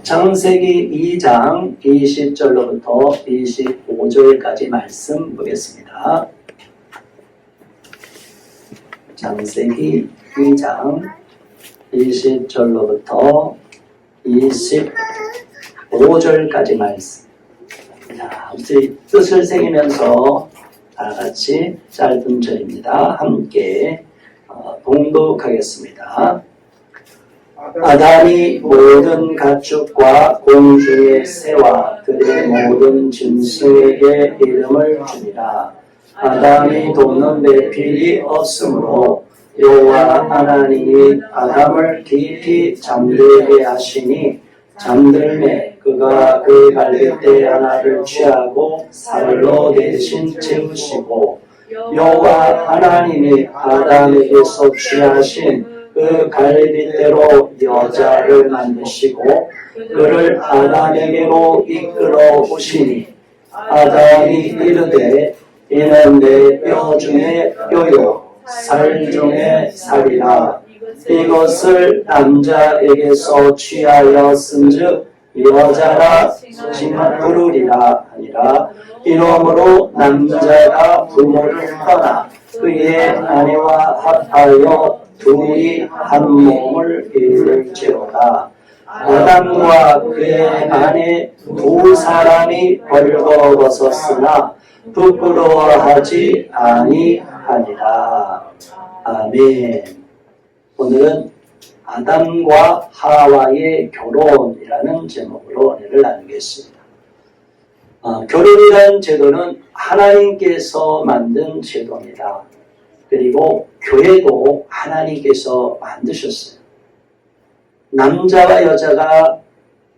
창세기 2장 20절로부터 25절까지 말씀 보겠습니다. 창세기 2장 20절로부터 25절까지 말씀. 자, 우리 뜻을 새기면서 다 같이 짧은 절입니다. 함께 봉독하겠습니다. 아담이 모든 가축과 공중의 새와 들의 모든 짐승에게 이름을 주니라. 아담이 돕는 배필이 없으므로 여호와 하나님이 아담을 깊이 잠들게 하시니 잠들매 그가 그 갈빗대 하나를 취하고 살로 대신 채우시고 여호와 하나님이 아담에게서 취하신 그 갈빗대로 여자를 만드시고 그를 아담에게로 이끌어 오시니 아담이 이르되 이는 내 뼈 중에 뼈요 살 중에 살이라. 이것을 남자에게서 취하였은즉 여자라 부르리라 하니라. 이러므로 남자가 부모를 떠나 그의 아내와 합하여 둘이 한 몸을 이룰지로다. 아담과 그의 아내 두 사람이 벌거벗었으나 부끄러워하지 아니하니라. 아멘. 오늘은 아담과 하와의 결혼이라는 제목으로 은혜를 나누겠습니다. 결혼이라는 제도는 하나님께서 만든 제도입니다. 그리고 교회도 하나님께서 만드셨어요. 남자와 여자가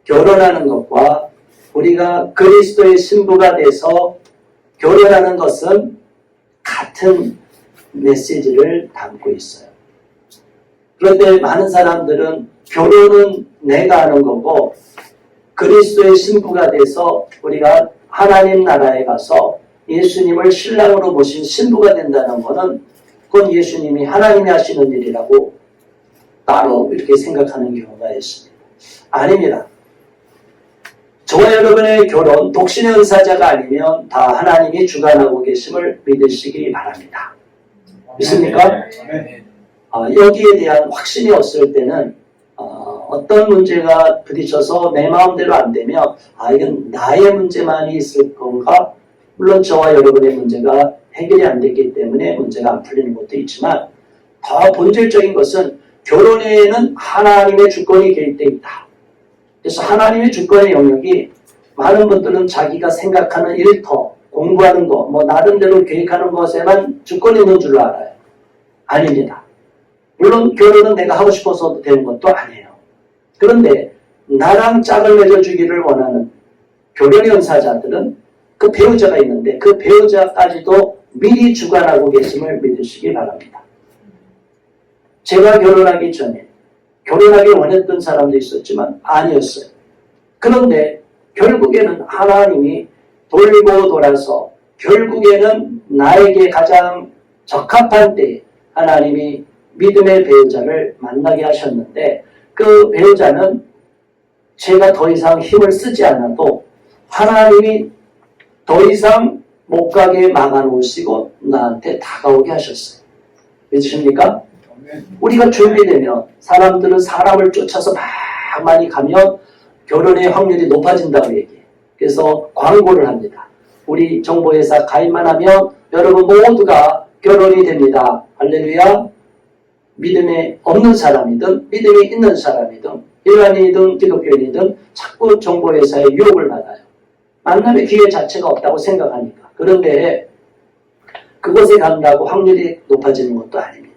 결혼하는 것과 우리가 그리스도의 신부가 돼서 결혼하는 것은 같은 메시지를 담고 있어요. 그런데 많은 사람들은 결혼은 내가 하는 거고 그리스도의 신부가 돼서 우리가 하나님 나라에 가서 예수님을 신랑으로 모신 신부가 된다는 것은 그건 예수님이 하나님이 하시는 일이라고 따로 이렇게 생각하는 경우가 있습니다. 아닙니다. 저와 여러분의 결혼, 독신의 은사자가 아니면 다 하나님이 주관하고 계심을 믿으시기 바랍니다. 믿습니까? 여기에 대한 확신이 없을 때는 어떤 문제가 부딪혀서 내 마음대로 안 되면 이건 나의 문제만이 있을 건가? 물론 저와 여러분의 문제가 해결이 안 됐기 때문에 문제가 안 풀리는 것도 있지만 더 본질적인 것은 결혼에는 하나님의 주권이 개입되어 있다. 그래서 하나님의 주권의 영역이 많은 분들은 자기가 생각하는 일터, 공부하는 거, 나름대로 계획하는 것에만 주권이 있는 줄로 알아요. 아닙니다. 물론 결혼은 내가 하고 싶어서 되는 것도 아니에요. 그런데 나랑 짝을 맺어주기를 원하는 결혼의 은사자들은 그 배우자가 있는데 그 배우자까지도 미리 주관하고 계심을 믿으시기 바랍니다. 제가 결혼하기 전에 결혼하기 원했던 사람도 있었지만 아니었어요. 그런데 결국에는 하나님이 돌고 돌아서 결국에는 나에게 가장 적합한 때에 하나님이 믿음의 배우자를 만나게 하셨는데 그 배우자는 제가 더 이상 힘을 쓰지 않아도 하나님이 더 이상 못 가게 막아놓으시고 나한테 다가오게 하셨어요. 믿으십니까? 우리가 준비되면 사람들은 사람을 쫓아서 많이 가면 결혼의 확률이 높아진다고 얘기해요. 그래서 광고를 합니다. 우리 정보회사 가입만 하면 여러분 모두가 결혼이 됩니다. 할렐루야. 믿음이 없는 사람이든 믿음이 있는 사람이든 일반인이든 기독교인이든 자꾸 정보회사의 유혹을 받아요. 만남의 기회 자체가 없다고 생각하니까. 그런데 그곳에 간다고 확률이 높아지는 것도 아닙니다.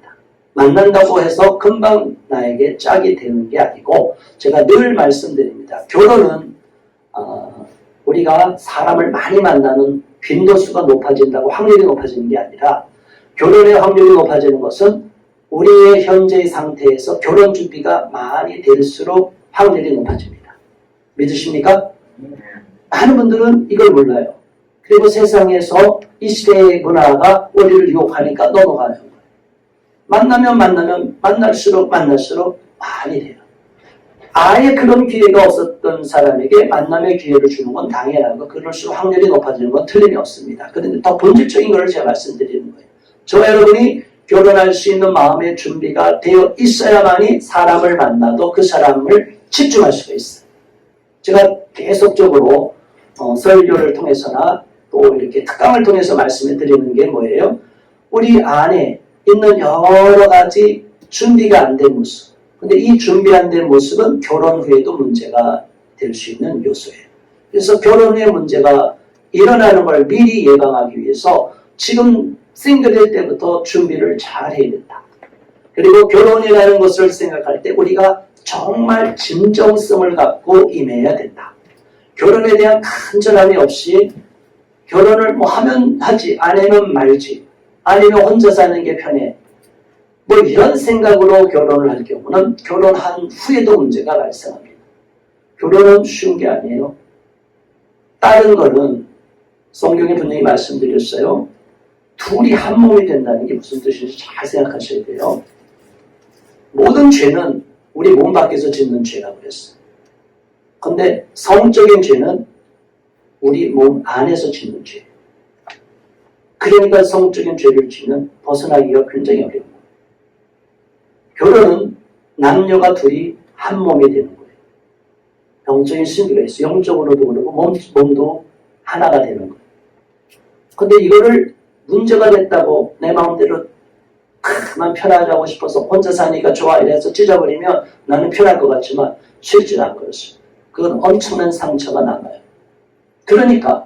만난다고 해서 금방 나에게 짝이 되는 게 아니고 제가 늘 말씀드립니다. 결혼은 우리가 사람을 많이 만나는 빈도수가 높아진다고 확률이 높아지는 게 아니라 결혼의 확률이 높아지는 것은 우리의 현재의 상태에서 결혼 준비가 많이 될수록 확률이 높아집니다. 믿으십니까? 많은 분들은 이걸 몰라요. 그리고 세상에서 이 시대의 문화가 우리를 유혹하니까 넘어가는 거예요. 만나면 만날수록 많이 돼요. 아예 그런 기회가 없었던 사람에게 만남의 기회를 주는 건 당연한 거, 그럴수록 확률이 높아지는 건 틀림이 없습니다. 그런데 더 본질적인 것을 제가 말씀드리는 거예요. 저와 여러분이 결혼할 수 있는 마음의 준비가 되어 있어야만이 사람을 만나도 그 사람을 집중할 수가 있어요. 제가 계속적으로 설교를 통해서나 또 이렇게 특강을 통해서 말씀을 드리는 게 뭐예요? 우리 안에 있는 여러 가지 준비가 안 된 모습. 근데 이 준비 안 된 모습은 결혼 후에도 문제가 될 수 있는 요소예요. 그래서 결혼 후에 문제가 일어나는 걸 미리 예방하기 위해서 지금 싱글일 때부터 준비를 잘 해야 된다. 그리고 결혼이라는 것을 생각할 때 우리가 정말 진정성을 갖고 임해야 된다. 결혼에 대한 간절함이 없이 결혼을 뭐 하면 하지, 안 하면 말지, 아니면 혼자 사는 게 편해, 뭐 이런 생각으로 결혼을 할 경우는 결혼한 후에도 문제가 발생합니다. 결혼은 쉬운 게 아니에요. 다른 거는 성경에 분명히 말씀드렸어요. 둘이 한 몸이 된다는 게 무슨 뜻인지 잘 생각하셔야 돼요. 모든 죄는 우리 몸 밖에서 짓는 죄라고 그랬어요. 근데 성적인 죄는 우리 몸 안에서 짓는 죄. 그러니까 성적인 죄를 지면 벗어나기가 굉장히 어려워요. 결혼은 남녀가 둘이 한 몸이 되는 거예요. 영적인 신비가 있어요. 영적으로도 그러고 몸도 하나가 되는 거예요. 근데 이거를 문제가 됐다고 내 마음대로 난 편하게 하고 싶어서 혼자 사니까 좋아 이래서 찢어버리면 나는 편할 것 같지만 실제는 안 그렇습니다. 그건 엄청난 상처가 남아요. 그러니까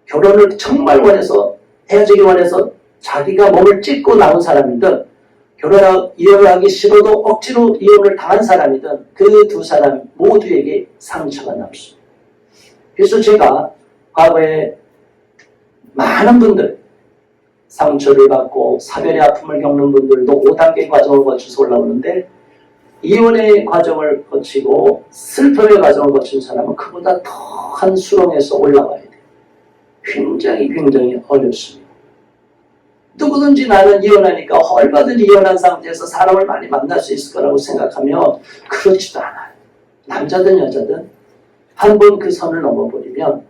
결혼을 정말 원해서 헤어지기 원해서 자기가 몸을 찢고 나온 사람이든 이혼을 하기 싫어도 억지로 이혼을 당한 사람이든 그 두 사람 모두에게 상처가 남습니다. 그래서 제가 과거에 많은 분들 상처를 받고 사별의 아픔을 겪는 분들도 5단계 과정을 거쳐서 올라오는데 이혼의 과정을 거치고 슬픔의 과정을 거친 사람은 그보다 더한 수렁에서 올라와야 돼요. 굉장히 어렵습니다. 누구든지 나는 이혼하니까 얼마든지 이혼한 상태에서 사람을 많이 만날 수 있을 거라고 생각하면 그렇지도 않아요. 남자든 여자든 한 번 그 선을 넘어버리면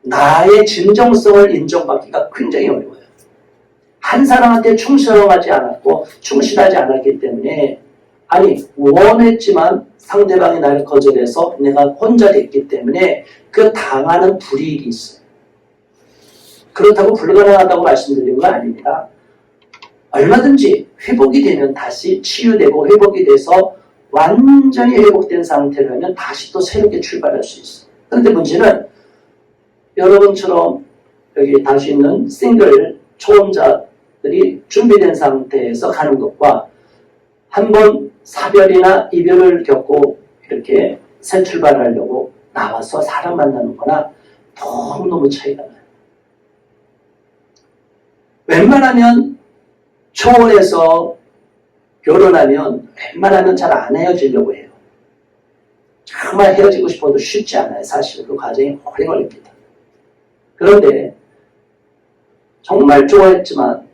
나의 진정성을 인정받기가 굉장히 어려워요. 한 사람한테 충실하지 않았고 충실하지 않았기 때문에 원했지만 상대방이 나를 거절해서 내가 혼자 됐기 때문에 그 당하는 불이익이 있어요. 그렇다고 불가능하다고 말씀드린 건 아닙니다. 얼마든지 회복이 되면 다시 치유되고 회복이 돼서 완전히 회복된 상태라면 다시 또 새롭게 출발할 수 있어요. 그런데 문제는 여러분처럼 여기 다시 있는 싱글 초혼자들이 준비된 상태에서 가는 것과 한번 사별이나 이별을 겪고 이렇게 새 출발하려고 나와서 사람 만나는 거나 너무너무 차이가 나요. 웬만하면 초혼해서 결혼하면 웬만하면 잘 안 헤어지려고 해요. 정말 헤어지고 싶어도 쉽지 않아요. 사실 그 과정이 오래 걸립니다. 그런데 정말 좋아했지만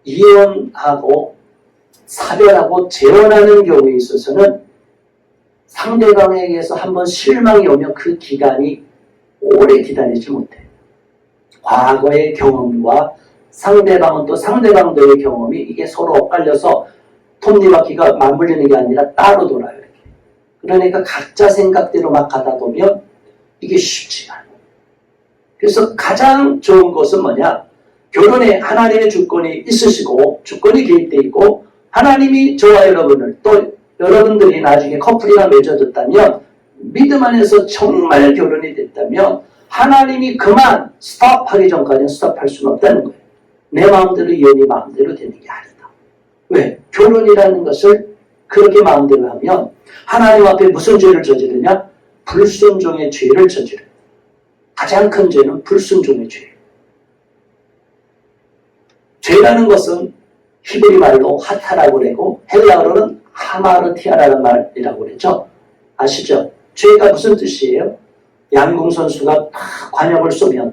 이혼하고 사별하고 재혼하는 경우에 있어서는 상대방에게서 한번 실망이 오면 그 기간이 오래 기다리지 못해요. 과거의 경험과 상대방은 또 상대방들의 경험이 이게 서로 엇갈려서 톱니바퀴가 맞물리는 게 아니라 따로 돌아요. 이렇게. 그러니까 각자 생각대로 막 가다 보면 이게 쉽지가 않아요. 그래서 가장 좋은 것은 뭐냐? 결혼에 하나님의 주권이 있으시고 주권이 개입되어 있고 하나님이 저와 여러분을 또 여러분들이 나중에 커플이나 맺어졌다면 믿음 안에서 정말 결혼이 됐다면 하나님이 그만 스톱하기 전까지는 스톱할 수는 없다는 거예요. 내 마음대로 이혼이 마음대로 되는 게 아니다. 왜? 결혼이라는 것을 그렇게 마음대로 하면 하나님 앞에 무슨 죄를 저지르냐? 불순종의 죄를 저지르요. 가장 큰 죄는 불순종의 죄예요. 죄라는 것은 히브리 말로 하타라고 그러고 헬라어로는 하마르티아라는 말이라고 그랬죠. 아시죠? 죄가 무슨 뜻이에요? 양궁 선수가 관역을 쏘면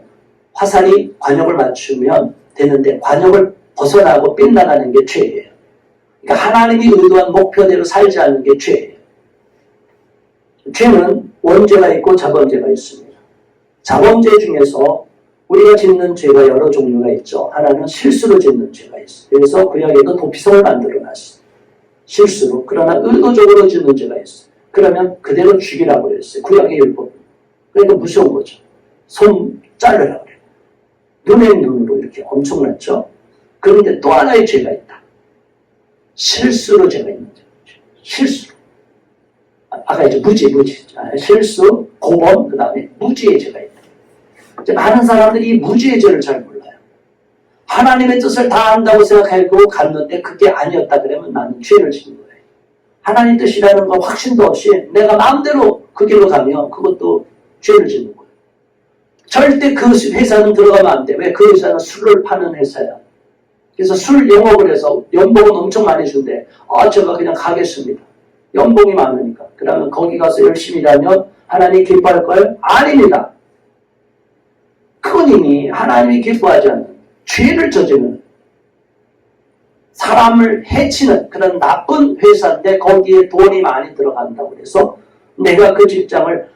화살이 관역을 맞추면 되는데 관역을 벗어나고 빗나가는 게 죄예요. 그러니까 하나님이 의도한 목표대로 살지 않는 게 죄예요. 죄는 원죄가 있고 자범죄가 있습니다. 자범죄 중에서 우리가 짓는 죄가 여러 종류가 있죠. 하나는 실수로 짓는 죄가 있어요. 그래서 구약에도 도피성을 만들어놨어요. 실수로. 그러나 의도적으로 짓는 죄가 있어요. 그러면 그대로 죽이라고 그랬어요. 구약의 율법. 그러니까 무서운 거죠. 손 자르라고 그래요. 눈의 눈으로 이렇게 엄청났죠. 그런데 또 하나의 죄가 있다. 실수로 죄가 있는 죄. 실수로. 아까 이제 무지. 실수, 고범, 그 다음에 무지의 죄가 있다. 이제 많은 사람들이 이 무지의 죄를 잘 몰라요. 하나님의 뜻을 다 안다고 생각하고 갔는데 그게 아니었다 그러면 나는 죄를 짓는 거예요. 하나님 뜻이라는 거 확신도 없이 내가 마음대로 그 길로 가면 그것도 죄를 짓는 거예요. 절대 그 회사는 들어가면 안 돼. 왜? 그 회사는 술을 파는 회사야. 그래서 술 영업을 해서 연봉은 엄청 많이 준대. 제가 그냥 가겠습니다. 연봉이 많으니까. 그러면 거기 가서 열심히 일하면 하나님 기뻐할까요? 아닙니다. 그건 이미 하나님이 기뻐하지 않는 죄를 저지르는 사람을 해치는 그런 나쁜 회사인데 거기에 돈이 많이 들어간다고 해서 내가 그 직장을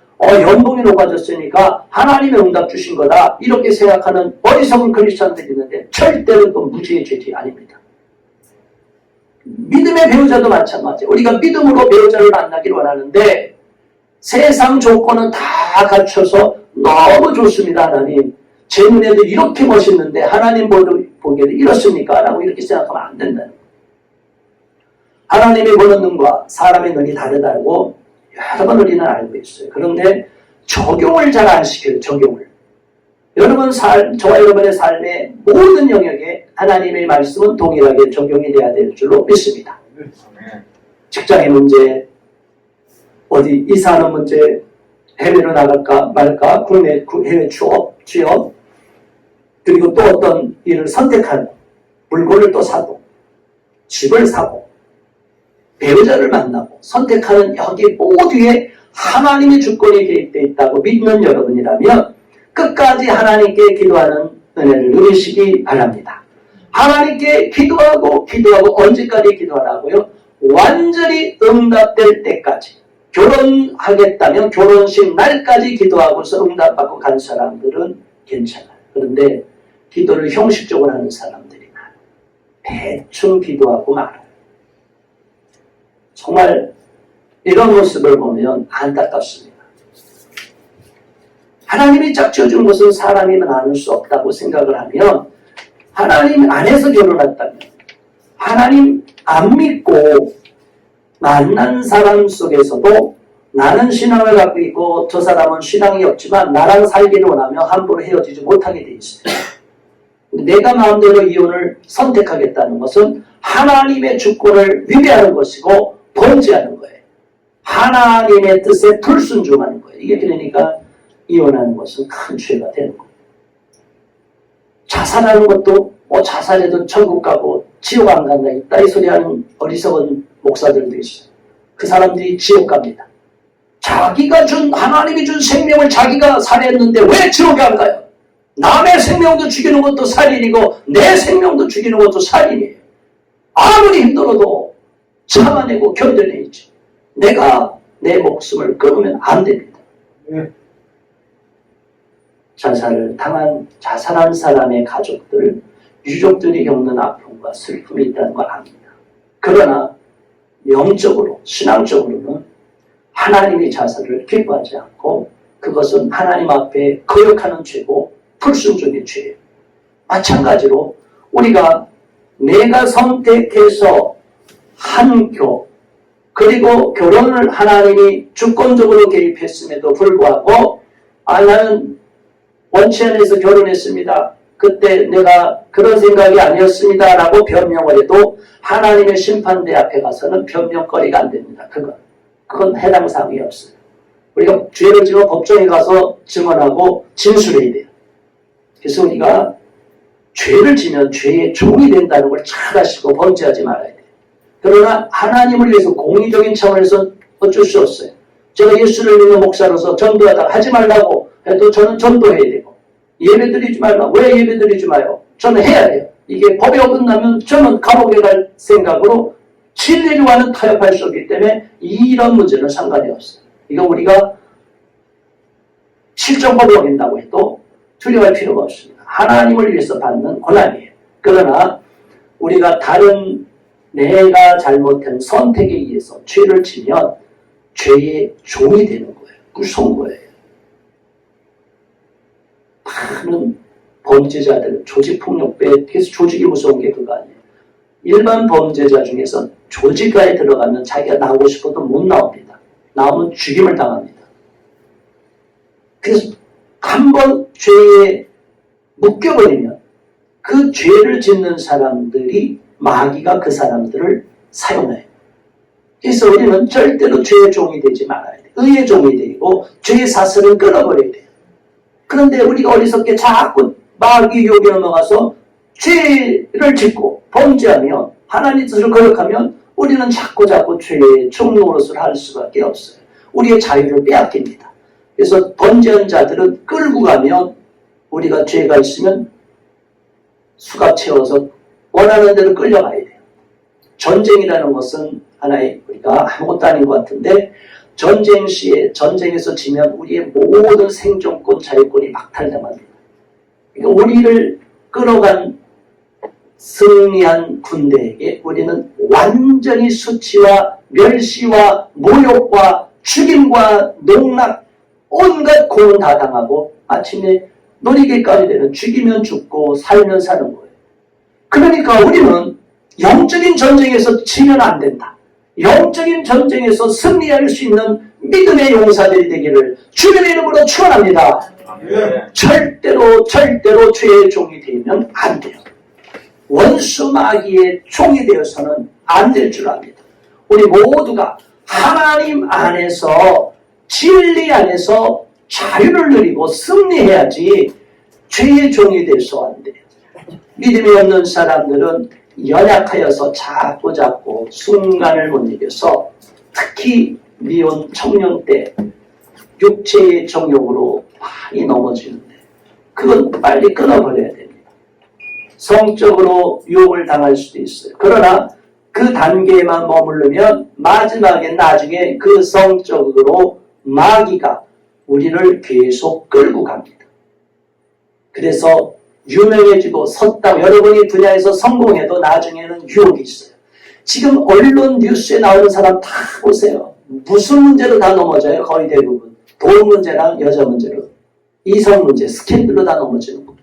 연봉이 높아졌으니까 하나님의 응답 주신 거다 이렇게 생각하는 어리석은 크리스천들이 있는데 절대로 그건 무지의 죄지 아닙니다. 믿음의 배우자도 마찬가지예요. 우리가 믿음으로 배우자를 만나기를 원하는데 세상 조건은 다 갖춰서 너무 좋습니다. 하나님 제 눈에도 이렇게 멋있는데 하나님 보기에도 이렇습니까? 라고 이렇게 생각하면 안 된다는 거예요. 하나님이 보는 눈과 사람의 눈이 다르다고 여러 번 우리는 알고 있어요. 그런데 적용을 잘 안 시켜요. 적용을. 여러분 저와 여러분의 삶의 모든 영역에 하나님의 말씀은 동일하게 적용이 돼야 될 줄로 믿습니다. 직장의 문제, 어디 이사하는 문제, 해외로 나갈까 말까, 국내 해외 취업, 그리고 또 어떤 일을 선택하는, 물건을 또 사고, 집을 사고, 배우자를 만나고, 선택하는 여기 모두에 하나님의 주권이 개입되어 있다고 믿는 여러분이라면 끝까지 하나님께 기도하는 은혜를 누리시기 바랍니다. 하나님께 기도하고 언제까지 기도하라고요? 완전히 응답될 때까지. 결혼하겠다면 결혼식 날까지 기도하고서 응답받고 간 사람들은 괜찮아요. 그런데 기도를 형식적으로 하는 사람들이 많아요. 대충 기도하고 말아요. 정말 이런 모습을 보면 안타깝습니다. 하나님이 짝지어준 것은 사람이면 나눌 수 없다고 생각을 하면 하나님 안에서 결혼했다면 하나님 안 믿고 만난 사람 속에서도 나는 신앙을 갖고 있고 저 사람은 신앙이 없지만 나랑 살기를 원하며 함부로 헤어지지 못하게 돼 있어요. 내가 마음대로 이혼을 선택하겠다는 것은 하나님의 주권을 위배하는 것이고 번제하는 거예요. 하나님의 뜻에 불순종하는 거예요. 이게 그러니까 이혼하는 것은 큰 죄가 되는 거예요. 자살하는 것도 자살해도 천국 가고 지옥 안 간다 이따위 소리 하는 어리석은 목사들도 있어요. 그 사람들이 지옥 갑니다. 하나님이 준 생명을 자기가 살해했는데 왜 지옥에 안 가요? 남의 생명도 죽이는 것도 살인이고 내 생명도 죽이는 것도 살인이에요. 아무리 힘들어도 참아내고 견뎌내야지. 내가 내 목숨을 끊으면 안 됩니다. 자살한 사람의 가족들, 유족들이 겪는 아픔과 슬픔이 있다는 걸 압니다. 그러나 영적으로, 신앙적으로는 하나님이 자살을 기뻐하지 않고 그것은 하나님 앞에 거역하는 죄고 불순종의 죄예요. 마찬가지로 우리가 내가 선택해서 한 그리고 결혼을 하나님이 주권적으로 개입했음에도 불구하고 나는 원치 않아서 결혼했습니다. 그때 내가 그런 생각이 아니었습니다. 라고 변명을 해도 하나님의 심판대 앞에 가서는 변명거리가 안 됩니다. 그건 해당 사항이 없어요. 우리가 죄를 지면 법정에 가서 증언하고 진술해야 돼요. 그래서 우리가 죄를 지면 죄의 종이 된다는 걸 잘 아시고 번제하지 말아야 돼요. 그러나 하나님을 위해서 공의적인 차원에서 어쩔 수 없어요. 제가 예수를 믿는 목사로서 전도하다가 하지 말라고 해도 저는 전도해야 되고 예배드리지 말라고 왜 예배드리지 마요? 저는 해야 돼요. 이게 법이 어긋나면 저는 감옥에 갈 생각으로 진리를 와는 타협할 수 없기 때문에 이런 문제는 상관이 없어요. 이거 우리가 실정법을 어긴다고 해도 두려워할 필요가 없습니다. 하나님을 위해서 받는 고난이에요. 그러나 우리가 다른 내가 잘못한 선택에 의해서 죄를 지면 죄의 종이 되는 거예요. 무서운 거예요. 많은 범죄자들, 조직폭력배, 그래서 조직이 무서운 게 그거 아니에요. 일반 범죄자 중에서 조직가에 들어가면 자기가 나오고 싶어도 못 나옵니다. 나오면 죽임을 당합니다. 그래서 한번 죄에 묶여버리면 그 죄를 짓는 사람들이 마귀가 그 사람들을 사용해요. 그래서 우리는 절대로 죄의 종이 되지 말아야 돼요. 의의 종이 되고 죄의 사슬을 끊어버려야 돼요. 그런데 우리가 어리석게 자꾸 마귀 유혹에 넘어가서 죄를 짓고 범죄하며 하나님 뜻을 거역하면 우리는 자꾸 죄의 종노릇을 할 수밖에 없어요. 우리의 자유를 빼앗깁니다. 그래서 범죄한 자들은 끌고 가면 우리가 죄가 있으면 수갑 채워서 원하는 대로 끌려가야 돼요. 전쟁이라는 것은 하나의 우리가 아무것도 아닌 것 같은데 전쟁 시에 전쟁에서 지면 우리의 모든 생존권, 자유권이 박탈당합니다. 그러니까 우리를 끌어간 승리한 군대에게 우리는 완전히 수치와 멸시와 모욕과 죽임과 농락 온갖 고문 다 당하고 아침에 놀이개까지 되는 죽이면 죽고 살면 사는 거예요. 그러니까 우리는 영적인 전쟁에서 지면 안 된다. 영적인 전쟁에서 승리할 수 있는 믿음의 용사들이 되기를 주님의 이름으로 축원합니다. 절대로 죄의 종이 되면 안 돼요. 원수 마귀의 종이 되어서는 안 될 줄 압니다. 우리 모두가 하나님 안에서 진리 안에서 자유를 누리고 승리해야지 죄의 종이 돼서 안 돼요. 믿음이 없는 사람들은 연약하여서 자꾸 순간을 못 이겨서 특히 미혼 청년 때 육체의 정욕으로 많이 넘어지는데 그건 빨리 끊어버려야 됩니다. 성적으로 유혹을 당할 수도 있어요. 그러나 그 단계에만 머무르면 마지막에 나중에 그 성적으로 마귀가 우리를 계속 끌고 갑니다. 그래서 유명해지고 섰다고 여러분이 분야에서 성공해도 나중에는 유혹이 있어요. 지금 언론 뉴스에 나오는 사람 다 보세요. 무슨 문제로 다 넘어져요? 거의 대부분. 돈 문제랑 여자 문제로. 이성 문제, 스캔들로 다 넘어지는 거예요.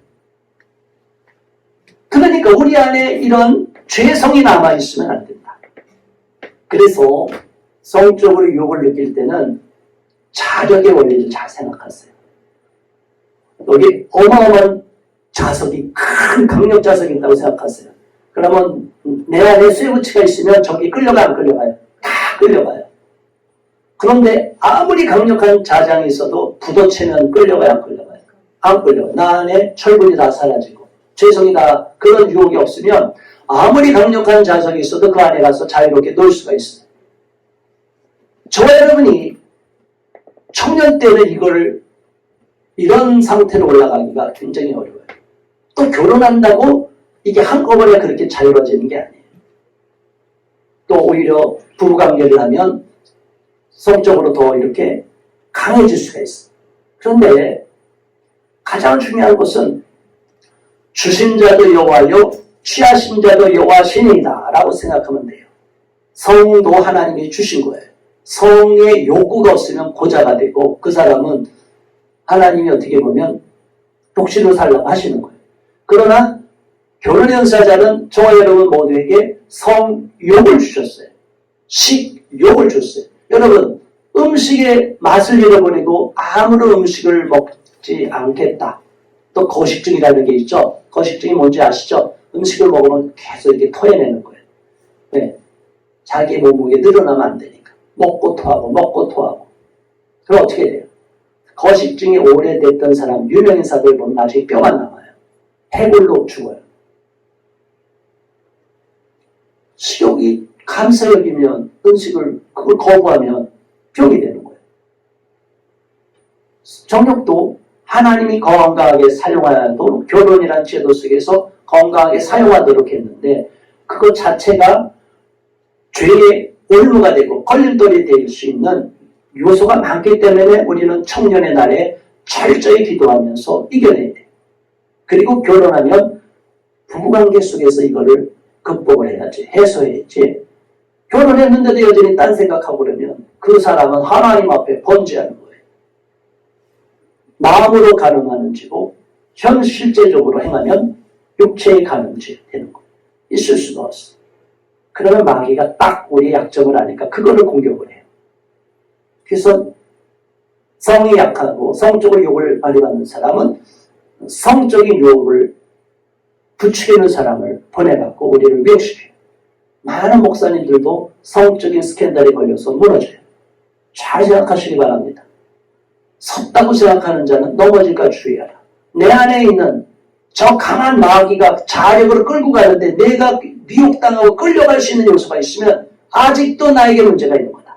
그러니까 우리 안에 이런 죄성이 남아있으면 안 된다. 그래서 성적으로 유혹을 느낄 때는 자력의 원리를 잘 생각하세요. 여기 어마어마한 자석이 큰 강력 자석이 있다고 생각하세요. 그러면 내 안에 쇠붙이가 있으면 저기 끌려가요, 안 끌려가요? 다 끌려가요. 그런데 아무리 강력한 자장이 있어도 부도치면 끌려가요, 안 끌려가요? 안 끌려가요. 나 안에 철분이 다 사라지고 죄성이 다 그런 유혹이 없으면 아무리 강력한 자석이 있어도 그 안에 가서 자유롭게 놀 수가 있어요. 저와 여러분이 청년 때는 이런 상태로 올라가기가 굉장히 어려워요. 또 결혼한다고 이게 한꺼번에 그렇게 자유로워지는 게 아니에요. 또 오히려 부부관계를 하면 성적으로 더 이렇게 강해질 수가 있어요. 그런데 가장 중요한 것은 주신 자도 여호와요 취하신 자도 여호와 신이다 라고 생각하면 돼요. 성도 하나님이 주신 거예요. 성의 욕구가 없으면 고자가 되고 그 사람은 하나님이 어떻게 보면 독실로 살라고 하시는 거예요. 그러나 결혼연사자는 저와 여러분 모두에게 성욕을 주셨어요. 식욕을 줬어요. 여러분 음식의 맛을 잃어버리고 아무런 음식을 먹지 않겠다. 또 거식증이라는 게 있죠. 거식증이 뭔지 아시죠? 음식을 먹으면 계속 이렇게 토해내는 거예요. 네. 자기 몸무게 늘어나면 안 되니까. 먹고 토하고. 그럼 어떻게 돼요? 거식증이 오래됐던 사람, 유명인사들 보면 나중에 뼈가 남아요. 해골로 죽어요. 식욕이 감사 여기면 음식을 그걸 거부하면 병이 되는 거예요. 정욕도 하나님이 건강하게 사용하도록 결혼이란 제도 속에서 건강하게 사용하도록 했는데 그것 자체가 죄의 올무가 되고 걸림돌이 될 수 있는 요소가 많기 때문에 우리는 청년의 날에 철저히 기도하면서 이겨내야 돼. 그리고 결혼하면 부부관계 속에서 이거를 극복을 해야지, 해소해야지. 결혼했는데도 여전히 딴 생각하고 그러면 그 사람은 하나님 앞에 번제하는 거예요. 마음으로 가늠하는지고 현실제적으로 행하면 육체의 가늠죄 되는 거예요. 있을 수도 없어. 그러면 마귀가 딱 우리의 약점을 아니까 그거를 공격을 해요. 그래서 성이 약하고 성적으로 욕을 많이 받는 사람은 성적인 유혹을 부추기는 사람을 보내갖고 우리를 미혹시켜요. 많은 목사님들도 성적인 스캔들에 걸려서 무너져요. 잘 생각하시기 바랍니다. 섰다고 생각하는 자는 넘어질까 주의하라. 내 안에 있는 저 강한 마귀가 자력으로 끌고 가는데 내가 미혹당하고 끌려갈 수 있는 요소가 있으면 아직도 나에게 문제가 있는 거다.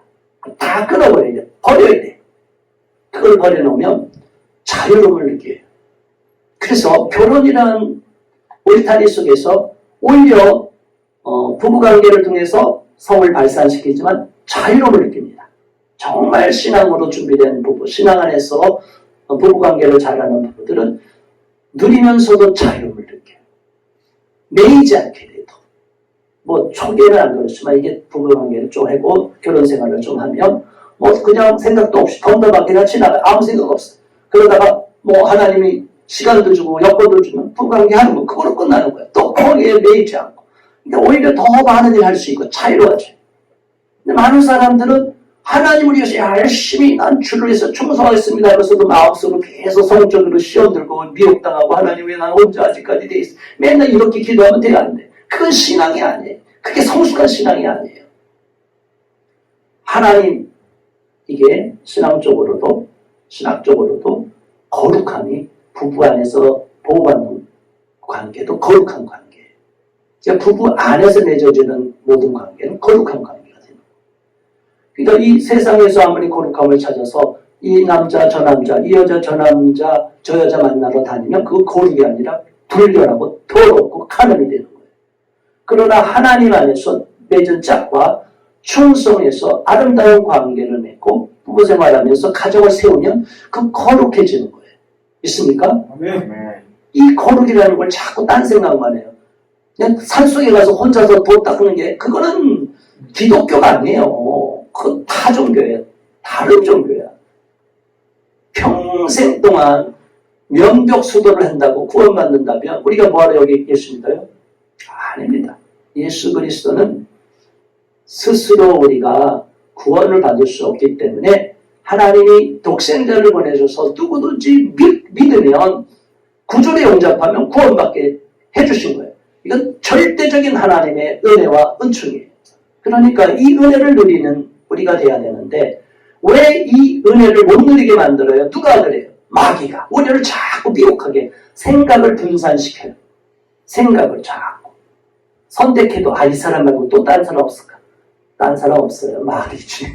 다 끊어버려야 돼. 버려야 돼. 그걸 버려놓으면 자유로움을 느껴요. 그래서 결혼이라는 울타리 속에서 오히려 부부관계를 통해서 성을 발산시키지만 자유로움을 느낍니다. 정말 신앙으로 준비된 부부, 신앙 안에서 부부관계를 잘하는 부부들은 누리면서도 자유로움을 느껴요. 매이지 않게 돼도. 뭐 초기에는 안 그렇지만 이게 부부관계를 좀 하고 결혼생활을 좀 하면 뭐 그냥 생각도 없이 덤덤하게 지나가 아무 생각 없어. 그러다가 뭐 하나님이 시간도 주고 여건도 주면 부부관계 하는 거 그거로 끝나는 거야. 또 거기에 매이지 않고. 그러니까 오히려 더 많은 일 할 수 있고 자유로워져. 근데 많은 사람들은 하나님을 위해서 열심히 난 주를 위해서 충성하겠습니다 하면서도 마음속으로 계속 성적으로 시험들고 미혹당하고 하나님 왜 난 혼자 아직까지 돼 있어. 맨날 이렇게 기도하면 돼야 안 돼. 그건 신앙이 아니에요. 그게 성숙한 신앙이 아니에요. 하나님 이게 신앙적으로도 신학적으로도 거룩함이 부부 안에서 보호받는 관계도 거룩한 관계예요. 그러니까 부부 안에서 맺어지는 모든 관계는 거룩한 관계가 됩니다. 그러니까 이 세상에서 아무리 거룩함을 찾아서 이 남자 저 남자 이 여자 저 남자 저 여자 만나러 다니면 그거 거룩이 아니라 불결하고 더럽고 간음이 되는 거예요. 그러나 하나님 안에서 맺은 짝과 충성해서 아름다운 관계를 맺고 부부생활하면서 가정을 세우면 그 거룩해지는 거예요. 있습니까? 네. 이 거룩이라는 걸 자꾸 딴 생각만 해요. 그냥 산속에 가서 혼자서 도 닦는 게 그거는 기독교가 아니에요. 그건 타 종교예요. 다른 종교야. 평생 동안 면벽수도를 한다고 구원받는다면 우리가 뭐하러 여기 계십니까요? 아닙니다. 예수 그리스도는 스스로 우리가 구원을 받을 수 없기 때문에 하나님이 독생자를 보내셔서 누구든지 믿으면 구주에 용접하면 구원받게 해주신 거예요. 이건 절대적인 하나님의 은혜와 은총이에요. 그러니까 이 은혜를 누리는 우리가 돼야 되는데 왜 이 은혜를 못 누리게 만들어요? 누가 그래요? 마귀가 우리를 자꾸 미혹하게 생각을 분산시켜요. 생각을 자꾸 선택해도 이 사람 말고 또 다른 사람 없을까? 다른 사람 없어요. 마귀지.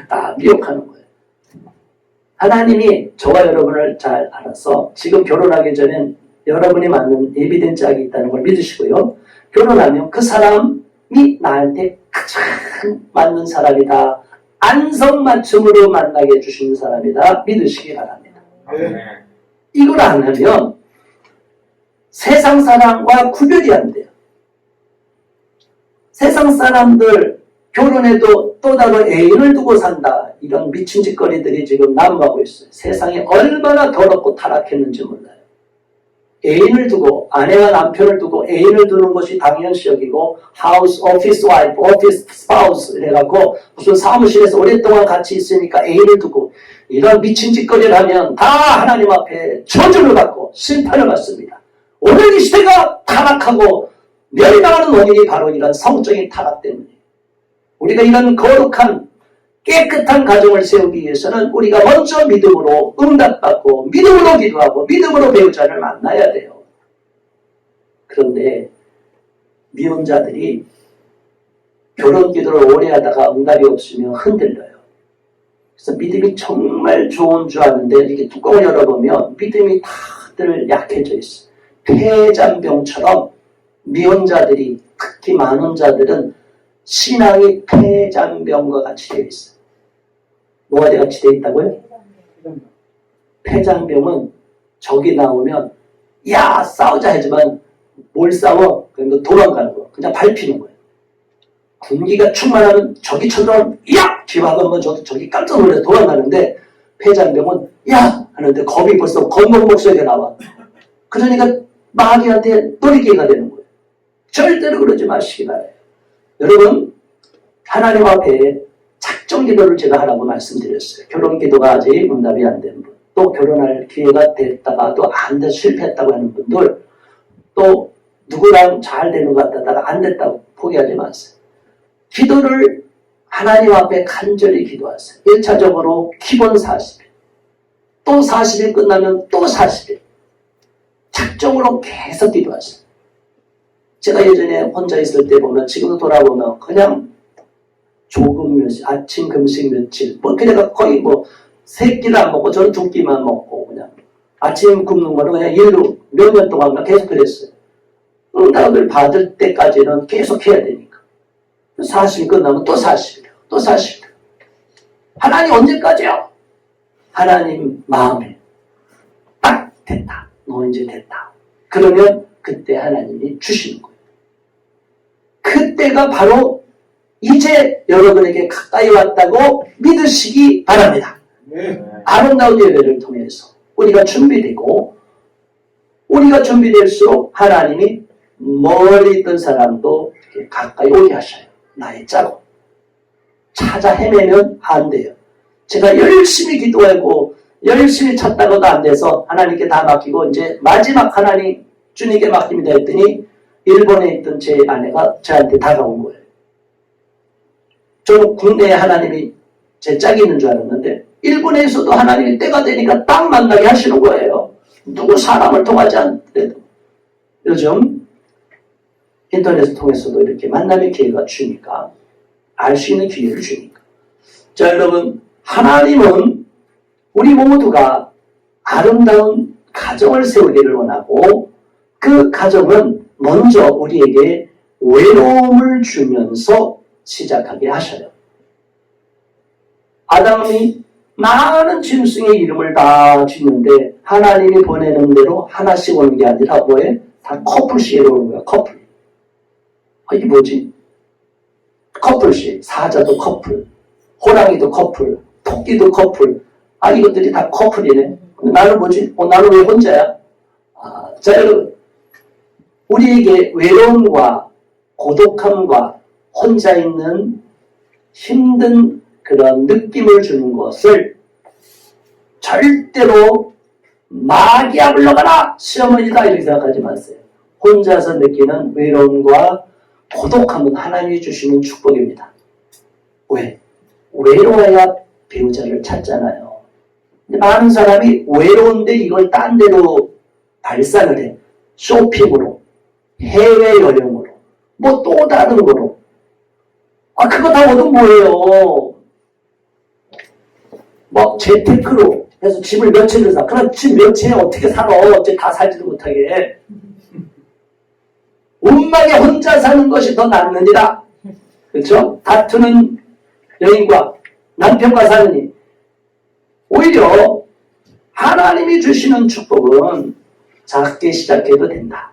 다 미혹하는 거예요. 하나님이 저와 여러분을 잘 알아서 지금 결혼하기 전엔 여러분이 맞는 예비된 짝이 있다는 걸 믿으시고요. 결혼하면 그 사람이 나한테 가장 맞는 사람이다. 안성맞춤으로 만나게 해주시는 사람이다. 믿으시기 바랍니다. 네. 이걸 안 하면 세상 사람과 구별이 안 돼요. 세상 사람들 결혼해도 또 다른 애인을 두고 산다. 이런 미친 짓거리들이 지금 난무하고 있어요. 세상이 얼마나 더럽고 타락했는지 몰라요. 애인을 두고 아내와 남편을 두고 애인을 두는 것이 당연시 여기고 하우스, 오피스 와이프, 오피스 스파우스 이래갖고 무슨 사무실에서 오랫동안 같이 있으니까 애인을 두고 이런 미친 짓거리를 하면 다 하나님 앞에 저주를 받고 심판을 받습니다. 오늘 이 시대가 타락하고 멸망하는 원인이 바로 이런 성적인 타락 때문이에요. 우리가 이런 거룩한 깨끗한 가정을 세우기 위해서는 우리가 먼저 믿음으로 응답받고 믿음으로 기도하고 믿음으로 배우자를 만나야 돼요. 그런데 미혼자들이 결혼 기도를 오래 하다가 응답이 없으면 흔들려요. 그래서 믿음이 정말 좋은 줄 아는데 이렇게 뚜껑을 열어보면 믿음이 다들 약해져 있어요. 폐잔병처럼 미혼자들이 특히 만혼자들은 신앙이 폐잔병과 같이 되어 있어요. 뭐가 같이 돼 있다고요? 폐장병은 적이 나오면 야 싸우자 하지만 뭘 싸워? 그냥 도망가는 거야. 그냥 밟히는 거야. 군기가 충만하면 적이 쳐들어오면 야! 기박하면 적이 깜짝 놀라서 도망가는데 폐장병은 야! 하는데 겁이 벌써 건동 목소리가 나와. 그러니까 마귀한테 놀이기가 되는 거예요. 절대로 그러지 마시기 바라요. 여러분 하나님 앞에 작정 기도를 제가 하라고 말씀드렸어요. 결혼 기도가 아직 응답이 안 된 분, 또 결혼할 기회가 됐다가도 안 돼 실패했다고 하는 분들, 또 누구랑 잘 되는 것 같다가 안 됐다고 포기하지 마세요. 기도를 하나님 앞에 간절히 기도하세요. 1차적으로 기본 40일, 또 40일 끝나면 또 40일 작정으로 계속 기도하세요. 제가 예전에 혼자 있을 때 보면 지금도 돌아보면 그냥 조금 며칠, 아침 금식 며칠, 뭐 그냥 거의 뭐 세 끼를 안 먹고 저는 두 끼만 먹고 그냥 아침 굶는 거는 그냥 일로 몇 년 동안 계속 그랬어요. 응답을 받을 때까지는 계속 해야 되니까. 40일 끝나면 또 40일, 또 40일. 하나님 언제까지요? 하나님 마음에 딱 됐다. 너 이제 됐다. 그러면 그때 하나님이 주시는 거예요. 그때가 바로 이제 여러분에게 가까이 왔다고 믿으시기 바랍니다. 네. 아름다운 예배를 통해서 우리가 준비되고 우리가 준비될수록 하나님이 멀리 있던 사람도 가까이 오게 하셔요. 나의 짜고 찾아 헤매면 안 돼요. 제가 열심히 기도하고 열심히 찾다가도 안 돼서 하나님께 다 맡기고 이제 마지막 하나님 주님께 맡깁니다 했더니 일본에 있던 제 아내가 저한테 다가온 거예요. 저는 국내에 하나님이 제 짝이 있는 줄 알았는데 일본에서도 하나님이 때가 되니까 딱 만나게 하시는 거예요. 누구 사람을 통하지 않더라도. 요즘 인터넷을 통해서도 이렇게 만남의 기회가 주니까 알 수 있는 기회를 주니까. 자 여러분 하나님은 우리 모두가 아름다운 가정을 세우기를 원하고 그 가정은 먼저 우리에게 외로움을 주면서 시작하게 하셔요. 아담이 많은 짐승의 이름을 다 짓는데 하나님이 보내는 대로 하나씩 오는 게 아니라 뭐에? 다 커플씩 오는 거야. 커플. 이게 뭐지? 커플씩. 사자도 커플, 호랑이도 커플, 토끼도 커플. 이것들이 다 커플이네. 나는 뭐지? 나는 왜 혼자야? 자 여러분 우리에게 외로움과 고독함과 혼자 있는 힘든 그런 느낌을 주는 것을 절대로 마귀야 물러가라 시어머니다 이렇게 생각하지 마세요. 혼자서 느끼는 외로움과 고독함은 하나님이 주시는 축복입니다. 왜? 외로워야 배우자를 찾잖아요. 근데 많은 사람이 외로운데 이걸 딴 데로 발산을 해. 쇼핑으로, 해외여행으로, 뭐 또 다른 거로. 그거 다 얻은 뭐예요? 뭐 재테크로 해서 집을 몇 채를 사. 그럼 집 몇 채에 어떻게 살아? 어째 다 살지도 못하게. 운만에 혼자 사는 것이 더 낫느니라. 그렇죠? 다투는 여인과 남편과 사느니 오히려 하나님이 주시는 축복은 작게 시작해도 된다.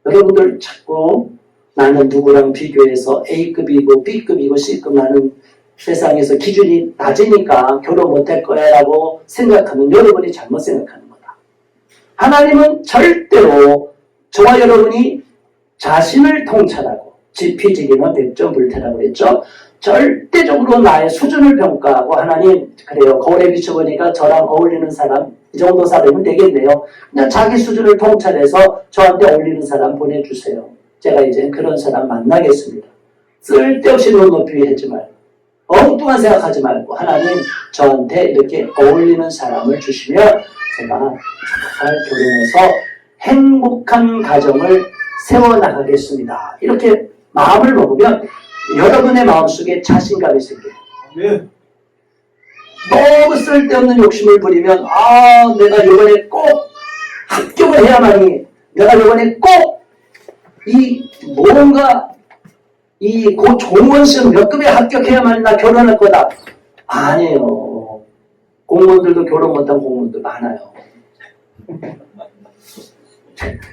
여러분들 자꾸 나는 누구랑 비교해서 A급이고 B급이고 C급 나는 세상에서 기준이 낮으니까 결혼 못할 거야 라고 생각하면 여러분이 잘못 생각하는 거다. 하나님은 절대로 저와 여러분이 자신을 통찰하고 지피지기는 백전불태라고 그랬죠. 절대적으로 나의 수준을 평가하고 하나님 그래요. 거울에 비춰보니까 저랑 어울리는 사람 이 정도 사람이면 되겠네요. 그냥 자기 수준을 통찰해서 저한테 어울리는 사람 보내주세요. 제가 이제 그런 사람 만나겠습니다. 쓸데없이 눈높이 하지 말고 엉뚱한 생각하지 말고 하나님 저한테 이렇게 어울리는 사람을 주시면 제가 잘 결혼해서 행복한 가정을 세워나가겠습니다. 이렇게 마음을 먹으면 여러분의 마음속에 자신감이 생겨요. 네. 너무 쓸데없는 욕심을 부리면 내가 이번에 꼭 합격을 해야만이 내가 이번에 꼭 이 뭔가 이 고 종원 시험 몇 급에 합격해야만 나 결혼할 거다. 아니에요. 공무원들도 결혼 못한 공무원들 많아요.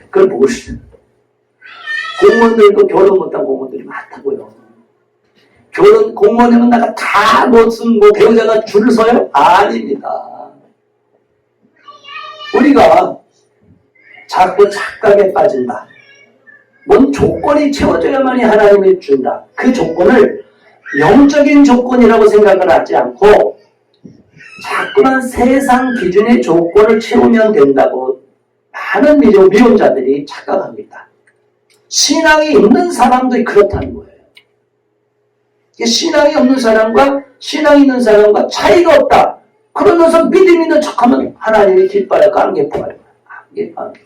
그걸 모르시죠. 공무원들도 결혼 못한 공무원들이 많다고요. 결혼 공무원이면 나가 다 무슨 배우자가 줄을 서요? 아닙니다. 우리가 자꾸 착각에 빠진다. 뭔 조건이 채워져야만이 하나님이 준다. 그 조건을 영적인 조건이라고 생각을 하지 않고 자꾸만 세상 기준의 조건을 채우면 된다고 많은 미혼자들이 착각합니다. 신앙이 있는 사람도 그렇다는 거예요. 신앙이 없는 사람과 신앙 있는 사람과 차이가 없다. 그러면서 믿음 있는 척하면 하나님이 기뻐할까 안 기뻐할까? 안 기뻐합니다.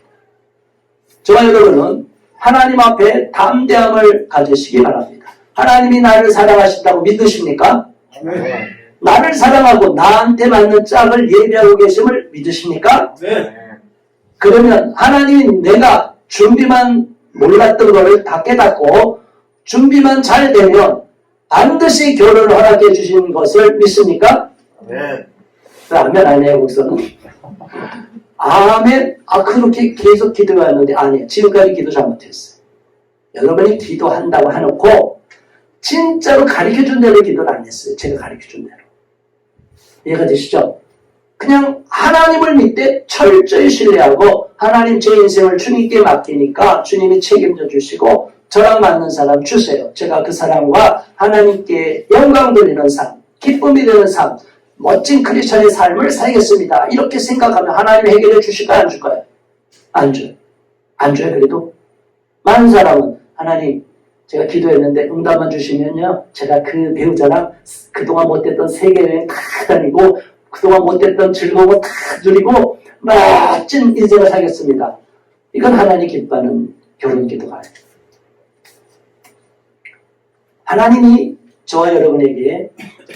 저와 여러분은 하나님 앞에 담대함을 가지시기 바랍니다. 하나님이 나를 사랑하신다고 믿으십니까? 네. 나를 사랑하고 나한테 맞는 짝을 예비하고 계심을 믿으십니까? 네. 그러면 하나님이 내가 준비만 몰랐던 것을 다 깨닫고 준비만 잘 되면 반드시 결혼을 허락해 주신 것을 믿습니까? 네. 아멘 안 해요, 거기서는. 아멘. 그렇게 계속 기도가 했는데 아니에요. 지금까지 기도 잘못했어요. 여러분이 기도한다고 해놓고 진짜로 가르쳐준 대로 기도를 안 했어요. 제가 가르쳐준 대로. 이해가 되시죠? 그냥 하나님을 믿되 철저히 신뢰하고 하나님 제 인생을 주님께 맡기니까 주님이 책임져 주시고 저랑 맞는 사람 주세요. 제가 그 사람과 하나님께 영광 돌리는 삶, 기쁨이 되는 삶, 멋진 크리스천의 삶을 살겠습니다. 이렇게 생각하면 하나님이 해결해 주실까요? 안 줄까요? 안 줘요. 안 줘요. 그래도 많은 사람은 하나님 제가 기도했는데 응답만 주시면요 제가 그 배우자랑 그동안 못했던 세계여행 다 다니고 그동안 못했던 즐거움을 다 누리고 멋진 인생을 살겠습니다. 이건 하나님 기뻐하는 결혼 기도가 아니에요. 하나님이 저와 여러분에게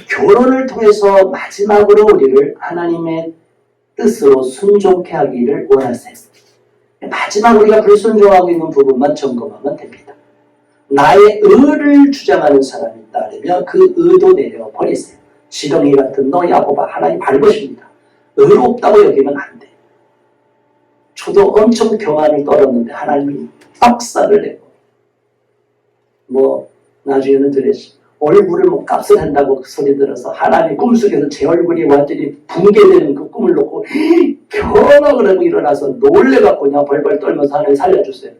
결혼을 통해서 마지막으로 우리를 하나님의 뜻으로 순종케 하기를 원하세요. 마지막 우리가 불순종하고 있는 부분만 점검하면 됩니다. 나의 의를 주장하는 사람이 있다면 그 의도 내려버리세요. 지렁이 같은 너 야곱아 하나님 밟으십니다. 의롭다고 여기면 안 돼요. 저도 엄청 교만을 떨었는데 하나님이 박살을 내고 나중에는 들었어요. 얼굴을 값을 한다고 그 소리 들어서 하나님 꿈속에서 제 얼굴이 완전히 붕괴되는 그 꿈을 놓고 경악을 하고 일어나서 놀래갖고 그냥 벌벌 떨면서 하나님 살려주세요.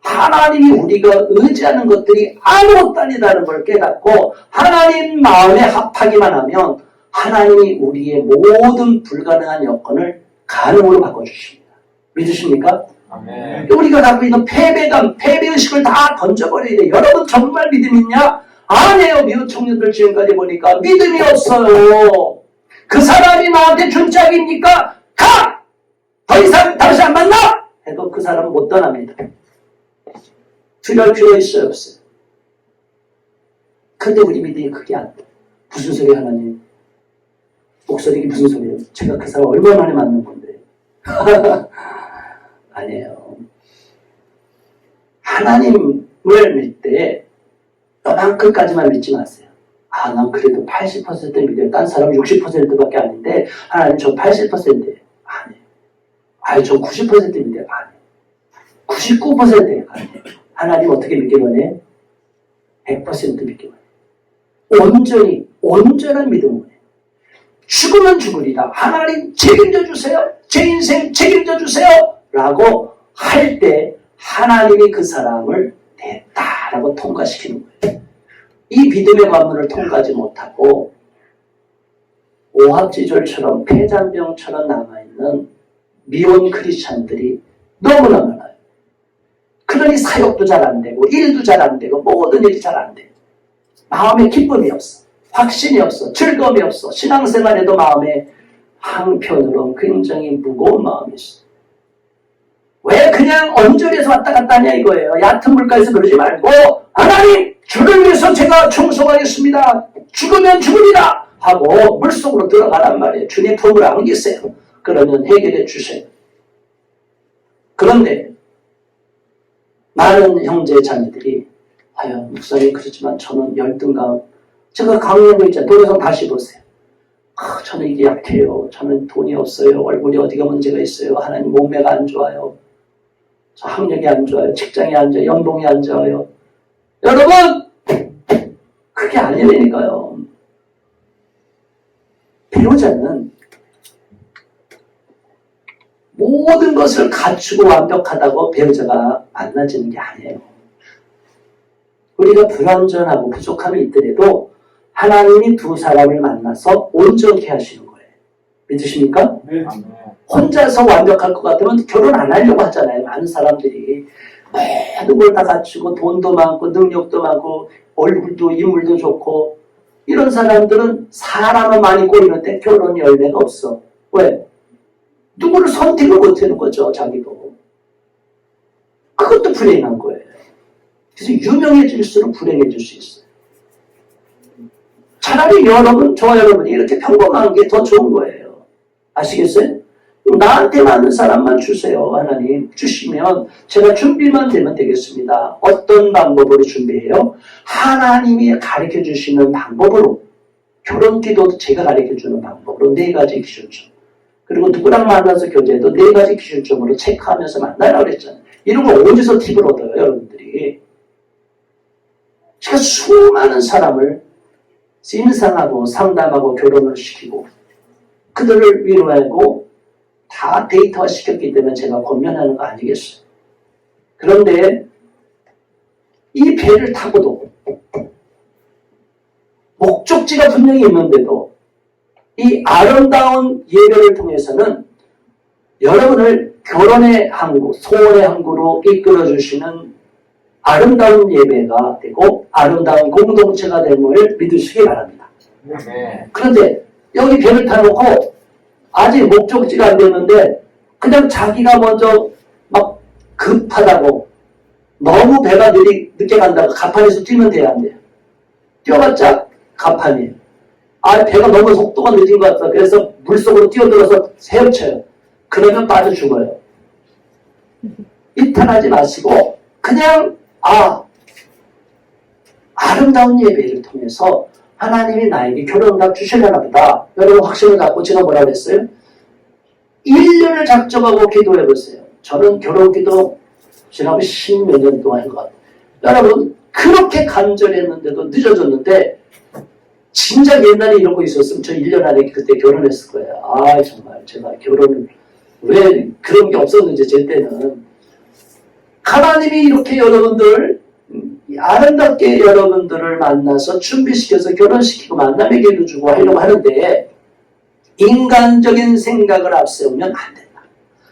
하나님이 우리가 의지하는 것들이 아무것도 아니다는 걸 깨닫고 하나님 마음에 합하기만 하면 하나님이 우리의 모든 불가능한 여건을 가능으로 바꿔주십니다. 믿으십니까? 아멘. 우리가 갖고 있는 패배감, 패배의식을 다 던져버려야 돼요. 여러분 정말 믿음 있냐? 아니에요. 미국 청년들 지금까지 보니까 믿음이 없어요. 그 사람이 나한테 준 짝입니까? 가! 더 이상 다시 안 만나! 해도 그 사람은 못 떠납니다. 두려울 필요 있어요? 없어요? 근데 우리 믿음이 그게 안 돼. 무슨 소리 하나님? 목소리가 무슨 소리예요? 제가 그 사람 얼마 만에 만난 건데. 아니에요. 하나님을 믿을 때 너만큼까지만 믿지 마세요. 난 그래도 80% 믿어요. 딴 사람 60%밖에 아닌데 하나님 저 80%예요. 아니에요. 저 90% 믿어요. 아니에요. 99%예요. 아니에요. 하나님 어떻게 믿게 원해? 100% 믿게 원해. 온전한 믿음을 원해. 죽으면 죽으리다. 하나님 책임져 주세요. 제 인생 책임져 주세요. 라고 할 때 하나님이 그 사람을 됐다라고 통과시키는 거예요. 이 믿음의 관문을 통과하지 못하고 오합지졸처럼 폐잔병처럼 남아있는 미혼 크리스찬들이 너무나 많아요. 그러니 사역도 잘 안 되고 일도 잘 안 되고 모든 일이 잘 안 돼요. 마음에 기쁨이 없어. 확신이 없어. 즐거움이 없어. 신앙생활에도 마음에 한편으로 굉장히 무거운 마음이 있어. 왜 그냥 언저리에서 왔다 갔다 하냐 이거예요. 얕은 물가에서 그러지 말고 하나님 주를 위해서 제가 충성하겠습니다. 죽으면 죽으리라 하고 물속으로 들어가란 말이에요. 주님 품을 안기세요. 그러면 해결해 주세요. 그런데 많은 형제 자매들이 목사님 그렇지만 저는 열등감 제가 강의한 거 있잖아요. 동영상 다시 보세요. 저는 이게 약해요. 저는 돈이 없어요. 얼굴이 어디가 문제가 있어요. 하나님 몸매가 안 좋아요. 저 학력이 안 좋아요. 직장이 안 좋아요. 연봉이 안 좋아요. 여러분! 그게 아니라니까요. 배우자는 모든 것을 갖추고 완벽하다고 배우자가 만나지는 게 아니에요. 우리가 불완전하고 부족함이 있더라도 하나님이 두 사람을 만나서 온전케 하시는 거예요. 믿으십니까? 네. 혼자서 완벽할 것 같으면 결혼 안 하려고 하잖아요. 많은 사람들이. 모든 걸 다 갖추고 돈도 많고 능력도 많고 얼굴도 인물도 좋고 이런 사람들은 사람은 많이 꼬이는데 결혼 열매가 없어. 왜? 누구를 선택을 못하는 거죠. 자기도. 그것도 불행한 거예요. 그래서 유명해질수록 불행해질 수 있어요. 차라리 여러분, 저와 여러분이 이렇게 평범한 게 더 좋은 거예요. 아시겠어요? 나한테 맞는 사람만 주세요. 하나님 주시면 제가 준비만 되면 되겠습니다. 어떤 방법으로 준비해요? 하나님이 가르쳐 주시는 방법으로, 결혼 기도도 제가 가르쳐 주는 방법으로 4가지 기준점, 그리고 누구랑 만나서 교제해도 4가지 기준점으로 체크하면서 만나라고 그랬잖아요. 이런 거 어디서 팁을 얻어요, 여러분들이? 제가 수많은 사람을 임상하고 상담하고 결혼을 시키고 그들을 위로하고 다 데이터화 시켰기 때문에 제가 권면하는 거 아니겠어요. 그런데 이 배를 타고도 목적지가 분명히 있는데도 이 아름다운 예배를 통해서는 여러분을 결혼의 항구, 소원의 항구로 이끌어주시는 아름다운 예배가 되고 아름다운 공동체가 됨을 믿으시기 바랍니다. 네. 그런데 여기 배를 타놓고 아직 목적지가 안 됐는데 그냥 자기가 먼저 막 급하다고 너무 배가 늦게 간다고 가판에서 뛰면 돼야 안 돼요. 뛰어봤자 가판이에요. 배가 너무 속도가 늦은 것 같다. 그래서 물속으로 뛰어들어서 헤엄쳐요. 그러면 빠져 죽어요. 이탈하지 마시고 그냥 아름다운 예배를 통해서 하나님이 나에게 결혼을 주시려나 보다. 여러분 확신을 갖고 제가 뭐라고 했어요? 1년을 작정하고 기도해 보세요. 저는 결혼 기도 지나고 10몇 년 동안 한 것 같아요. 여러분 그렇게 간절했는데도 늦어졌는데 진작 옛날에 이런 거 있었으면 저 1년 안에 그때 결혼했을 거예요. 정말 제가 결혼을 왜 그런 게 없었는지 제 때는. 하나님이 이렇게 여러분들 아름답게 여러분들을 만나서 준비시켜서 결혼시키고 만남의 기회도 주고 하려고 하는데 인간적인 생각을 앞세우면 안 된다.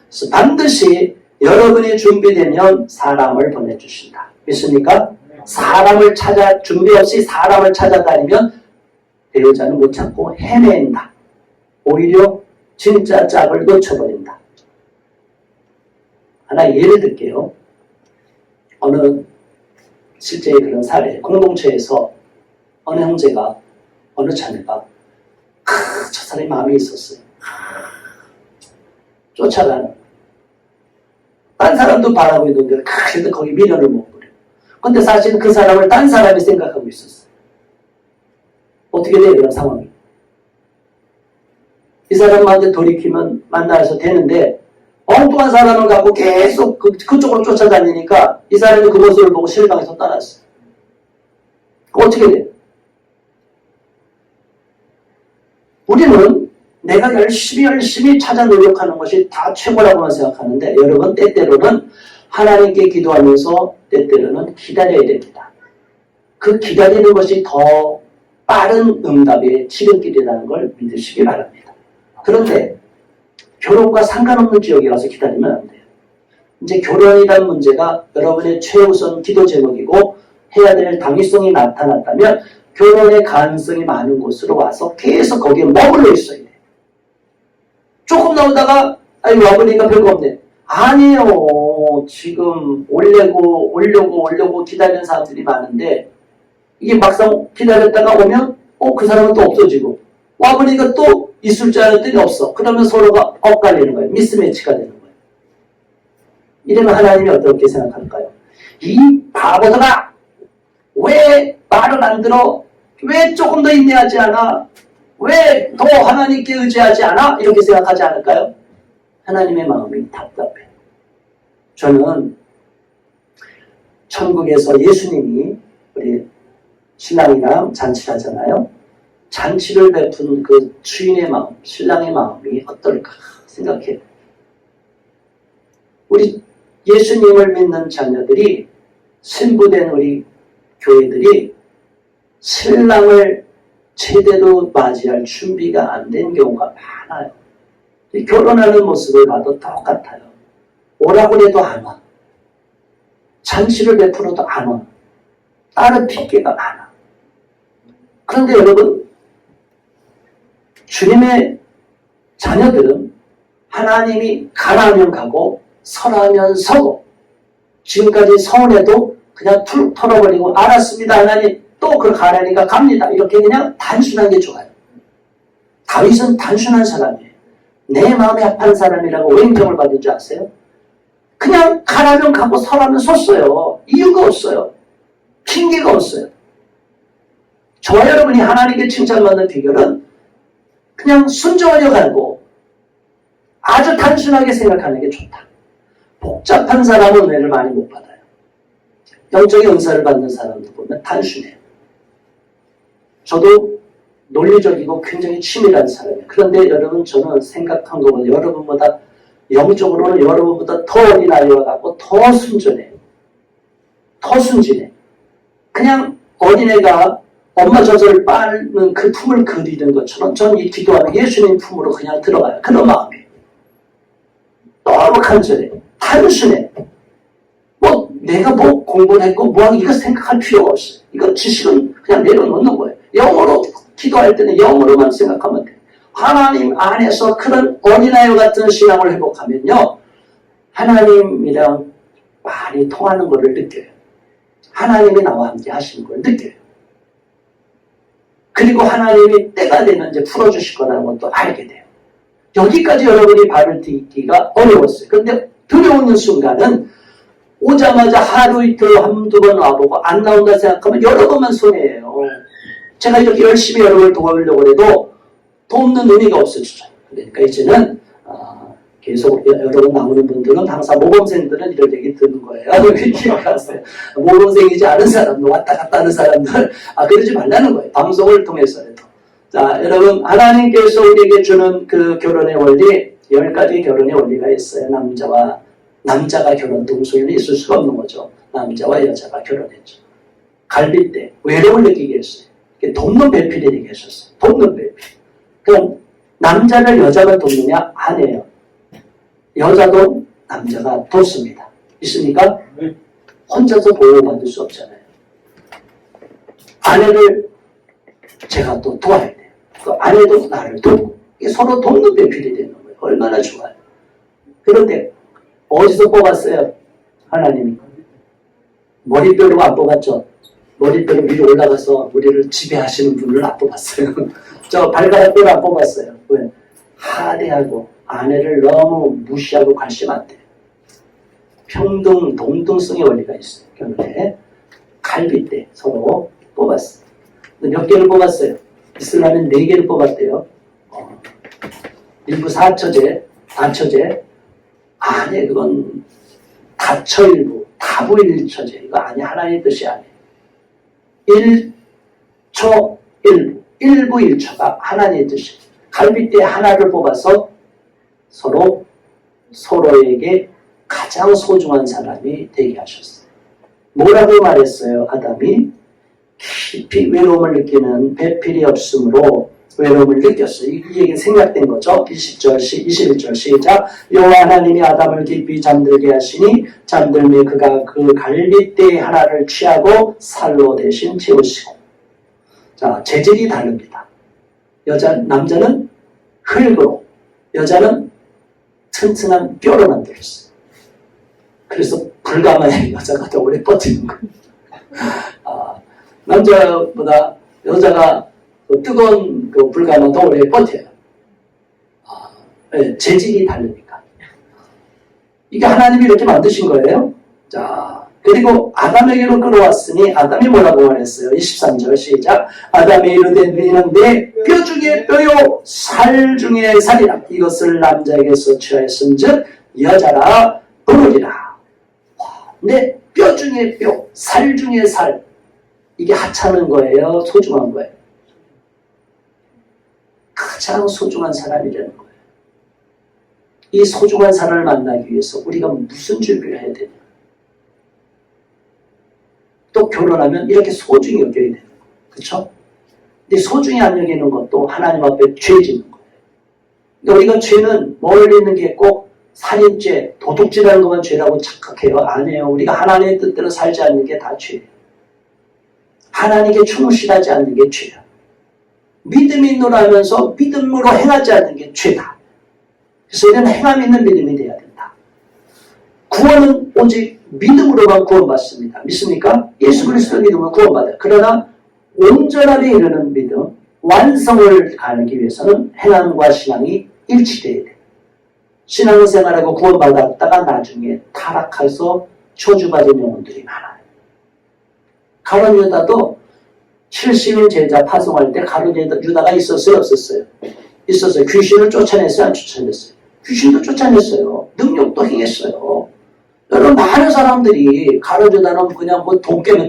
그래서 반드시 여러분이 준비되면 사람을 보내주신다. 믿습니까? 사람을 준비 없이 사람을 찾아다니면 배우자는 못 찾고 헤맨다. 오히려 진짜 짝을 놓쳐버린다. 하나 예를 들게요. 어느 실제 그런 사례, 공동체에서 어느 형제가, 어느 자매가 저 사람이 마음이 있었어요. 쫓아가는. 딴 사람도 바라고 있는데 그래도 거기 미련을 못 부려. 근데 사실은 그 사람을 딴 사람이 생각하고 있었어요. 어떻게 돼요, 그런 상황이? 이 사람한테 돌이키면 만나서 되는데 엉뚱한 사람을 갖고 계속 그쪽으로 쫓아다니니까 이 사람이 그 모습을 보고 실망해서 떠났어요. 어떻게 돼요? 우리는 내가 열심히 찾아 노력하는 것이 다 최고라고만 생각하는데 여러분 때때로는 하나님께 기도하면서 때때로는 기다려야 됩니다. 그 기다리는 것이 더 빠른 응답의 지름길이라는 걸 믿으시기 바랍니다. 그런데 결혼과 상관없는 지역에 가서 기다리면 안 돼요. 이제 결혼이라는 문제가 여러분의 최우선 기도 제목이고 해야 될 당위성이 나타났다면 결혼의 가능성이 많은 곳으로 와서 계속 거기에 머물러 있어야 돼요. 조금 나오다가 와보니까 별거 없네. 아니에요. 지금 오려고 기다리는 사람들이 많은데 이게 막상 기다렸다가 오면 그 사람은 또 없어지고 와보니까 또 있을 줄 알았더니 없어. 그러면 서로가 엇갈리는 거예요. 미스매치가 되는 거예요. 이러면 하나님이 어떻게 생각할까요? 이 바보들아! 왜 말을 안 들어? 왜 조금 더 인내하지 않아? 왜 더 하나님께 의지하지 않아? 이렇게 생각하지 않을까요? 하나님의 마음이 답답해요. 저는 천국에서 예수님이 우리 신랑이랑 잔치를 하잖아요. 잔치를 베푼 그 주인의 마음, 신랑의 마음이 어떨까 생각해요. 우리 예수님을 믿는 자녀들이, 신부된 우리 교회들이 신랑을 제대로 맞이할 준비가 안 된 경우가 많아요. 결혼하는 모습을 봐도 똑같아요. 오라고 해도 안 와. 잔치를 베풀어도 안 와. 다른 핑계가 많아. 그런데 여러분, 주님의 자녀들은 하나님이 가라면 가고 서라면 서고, 지금까지 서운해도 그냥 툭 털어버리고 알았습니다 하나님, 또 그렇게 가라니까 갑니다. 이렇게 그냥 단순한 게 좋아요. 다윗은 단순한 사람이에요. 내 마음에 합한 사람이라고 왜 인정을 받은 줄 아세요? 그냥 가라면 가고 서라면 섰어요. 이유가 없어요. 핑계가 없어요. 저와 여러분이 하나님께 칭찬받는 비결은 그냥 순종하려 가고 아주 단순하게 생각하는 게 좋다. 복잡한 사람은 은혜를 많이 못 받아요. 영적인 은사를 받는 사람들 보면 단순해요. 저도 논리적이고 굉장히 치밀한 사람이에요. 그런데 여러분, 저는 생각한 것보다 여러분보다 영적으로는 여러분보다 더 어린아이와 같고 더 순전해요. 더 순진해. 그냥 어린애가 엄마 젖을 빨는 그 품을 그리는 것처럼 저는 이 기도하는 예수님 품으로 그냥 들어가요. 그런 마음이에요. 너무 간절해. 단순해. 내가 공부를 했고 뭐하고 이거 생각할 필요가 없어요. 이거 지식은 그냥 내려놓는 거예요. 영어로 기도할 때는 영어로만 생각하면 돼요. 하나님 안에서 그런 어린아이와 같은 신앙을 회복하면요, 하나님이랑 많이 통하는 것을 느껴요. 하나님이 나와 함께 하시는 걸 느껴요. 그리고 하나님이 때가 되면 이제 풀어주실 거라는 것도 알게 돼요. 여기까지 여러분이 발을 딛기가 어려웠어요. 그런데 두려운 순간은 오자마자 하루 이틀 한두 번 와보고 안 나온다 생각하면 여러 번만 손해예요. 제가 이렇게 열심히 여러분을 도와주려고 해도 돕는 의미가 없어지죠. 그러니까 이제는 계속 여러분 나오는 분들은 항상 모범생들은 이런 얘기 듣는 거예요. 기억하세요. 모범생이지 않은 사람들, 왔다 갔다 하는 사람들, 그러지 말라는 거예요. 방송을 통해서라도. 자, 여러분, 하나님께서 우리에게 주는 그 결혼의 원리, 10가지 결혼의 원리가 있어요. 남자가 결혼 동성연이 있을 수가 없는 거죠. 남자와 여자가 결혼했죠. 갈빗대, 외로움을 느끼게 했어요. 돕는 배필이 되게 하셨어요. 돕는 배필. 그럼 남자를 여자가 돕느냐? 아니에요. 여자도 남자가 돕습니다. 있습니까? 혼자서 보호받을 수 없잖아요. 아내를 제가 또 도와야 돼요. 그 아내도 나를 돕고, 서로 돕는 배필이 되는 거예요. 얼마나 좋아요. 그런데 어디서 뽑았어요? 하나님이. 머리뼈로 안 뽑았죠. 머리뼈로 위로 올라가서 우리를 지배하시는 분을 안 뽑았어요. 저 발가락뼈로 안 뽑았어요. 왜? 하대하고 아내를 너무 무시하고 관심 안 돼요. 평등, 동등성의 원리가 있어요. 결혼에 갈빗대 서로 뽑았어요. 몇 개를 뽑았어요? 이슬람은 4개를 뽑았대요. 일부 사처제, 다처제. 아니, 그건 다처일부, 다부일처제. 이거 아니, 하나님의 뜻이 아니에요. 1초 1부, 1부 1초가 하나님의 뜻이에요. 갈빗대 하나를 뽑아서 서로에게 가장 소중한 사람이 되게 하셨어요. 뭐라고 말했어요? 아담이 깊이 외로움을 느끼는 배필이 없으므로 외로움을 느꼈어요. 이 얘기는 생략된 거죠. 21절 시작. 여호와 하나님이 아담을 깊이 잠들게 하시니 잠들매 그가 그 갈빗대 하나를 취하고 살로 대신 채우시고. 자, 재질이 다릅니다. 남자는 흙으로, 여자는 튼튼한 뼈로 만들었어요. 그래서 불가마의 여자가 더 오래 버티는 거예요. 남자보다 여자가 뜨거운 그 불가마 더 오래 버텨요. 네, 재질이 다르니까. 이게 하나님이 이렇게 만드신 거예요. 자, 그리고 아담에게로 끌어왔으니 아담이 뭐라고 말했어요? 23절 시작. 아담이 이르되 너희는 내 뼈 중에 뼈요 살 중에 살이라. 이것을 남자에게서 취하였은즉 여자라 부르리라. 내 뼈 중에 뼈, 살 중에 살. 이게 하찮은 거예요? 소중한 거예요? 가장 소중한 사람이라는 거예요. 이 소중한 사람을 만나기 위해서 우리가 무슨 준비를 해야 되냐? 또 결혼하면 이렇게 소중히 여겨야 되는 거예요. 그렇죠? 근데 소중히 안 여기는 것도 하나님 앞에 죄 짓는 거예요. 그러니까 우리가 죄는 멀리 있는 게 꼭 살인죄, 도둑질하는 것만 죄라고 착각해요. 아니에요. 우리가 하나님의 뜻대로 살지 않는 게 다 죄예요. 하나님께 충실하지 않는 게 죄야. 믿음이 있노라 하면서 믿음으로 행하지 않는 게 죄다. 그래서 우리는 행함 있는 믿음이 돼야 된다. 구원은 오직 믿음으로만 구원받습니다. 믿습니까? 예수 그리스도 믿음으로 구원받아요. 그러나 온전함에 이르는 믿음, 완성을 가기 위해서는 행함과 신앙이 일치돼야 돼요. 신앙생활하고 구원받았다가 나중에 타락해서 저주받은 영혼들이 많아요. 가룟 유다도 70인 제자 파송할 때 가룟 유다가 있었어요? 없었어요? 있었어요. 귀신을 쫓아냈어요? 안 쫓아냈어요? 귀신도 쫓아냈어요. 능력도 행했어요. 여러분 많은 사람들이 가룟 유다는 그냥 뭐 돈 깨면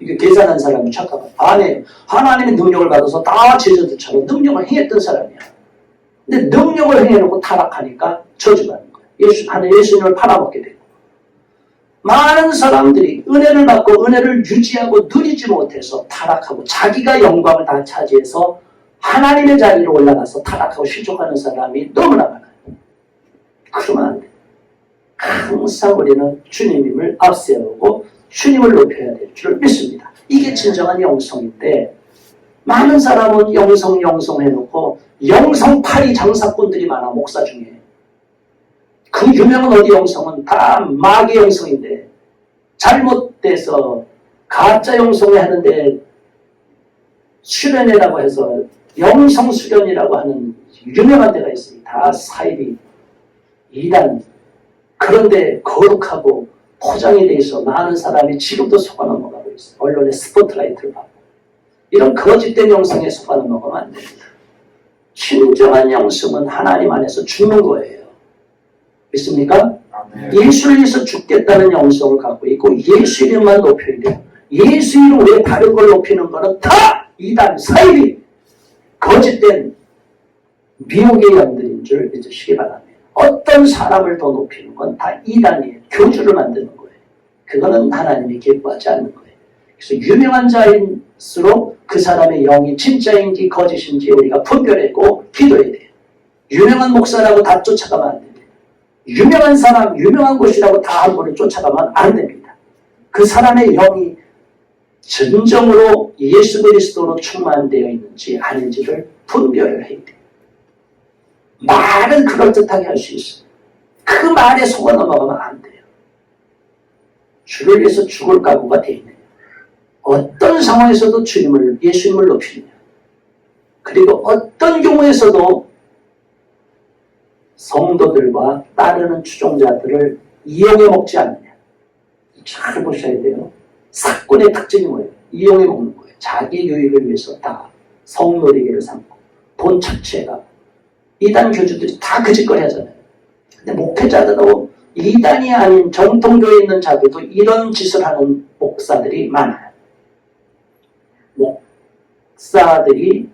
이게 계산한 사람이 착각해요. 아니에요. 하나님의 능력을 받아서 다 제자들처럼 능력을 행했던 사람이야. 근데 능력을 행해놓고 타락하니까 저주받는 거예요. 예수님을 팔아먹게 되고. 많은 사람들이 은혜를 받고 은혜를 유지하고 누리지 못해서 타락하고 자기가 영광을 다 차지해서 하나님의 자리로 올라가서 타락하고 실족하는 사람이 너무나 많아요. 그러면 안 돼요. 항상 우리는 주님을 앞세우고 주님을 높여야 될 줄을 믿습니다. 이게 진정한 영성인데 많은 사람은 영성 해놓고 영성팔이 장사꾼들이 많아. 목사 중에. 그 유명한 어디 영성은 다 마귀 영성인데 잘못돼서 가짜 영성을 하는데 수련회라고 해서 영성 수련이라고 하는 유명한 데가 있어요. 다 사이비 이단. 그런데 거룩하고 포장이 돼 있어 많은 사람이 지금도 속아 넘어가고 있어요. 언론의 스포트라이트를 받고. 이런 거짓된 영성에 속아 넘어가면 안 됩니다. 진정한 영성은 하나님 안에서 죽는 거예요. 믿습니까? 예수를 위해서 죽겠다는 영성을 갖고 있고 예수 이름만 높여야 돼요. 예수 이름 외에 다른 걸 높이는 거는 다 이단, 사이비, 거짓된 미혹의 영들인 줄 믿으시기 바랍니다. 어떤 사람을 더 높이는 건 다 이단이에요. 교주를 만드는 거예요. 그거는 하나님이 기뻐하지 않는 거예요. 그래서 유명한 자일수록 그 사람의 영이 진짜인지 거짓인지 우리가 분별하고 기도해야 돼요. 유명한 목사라고 다 쫓아가면 안 됩니다. 유명한 사람, 유명한 곳이라고 다 한 번에 쫓아가면 안 됩니다. 그 사람의 영이 진정으로 예수 그리스도로 충만되어 있는지 아닌지를 분별을 해야 돼요. 말은 그럴듯하게 할 수 있어요. 그 말에 속아 넘어가면 안 돼요. 주를 위해서 죽을 각오가 되어 있느냐. 어떤 상황에서도 예수님을 높이느냐. 그리고 어떤 경우에서도 성도들과 따르는 추종자들을 이용해 먹지 않느냐. 잘 보셔야 돼요. 사건의 특징이 뭐예요? 이용해 먹는 거예요. 자기 유익을 위해서 다 성노리기를 삼고 돈 착취해가고 이단 교주들이 다 그 짓거리 하잖아요. 근데 목회자들도 이단이 아닌 정통교회에 있는 자들도 이런 짓을 하는 목사들이 많아요. 목사들이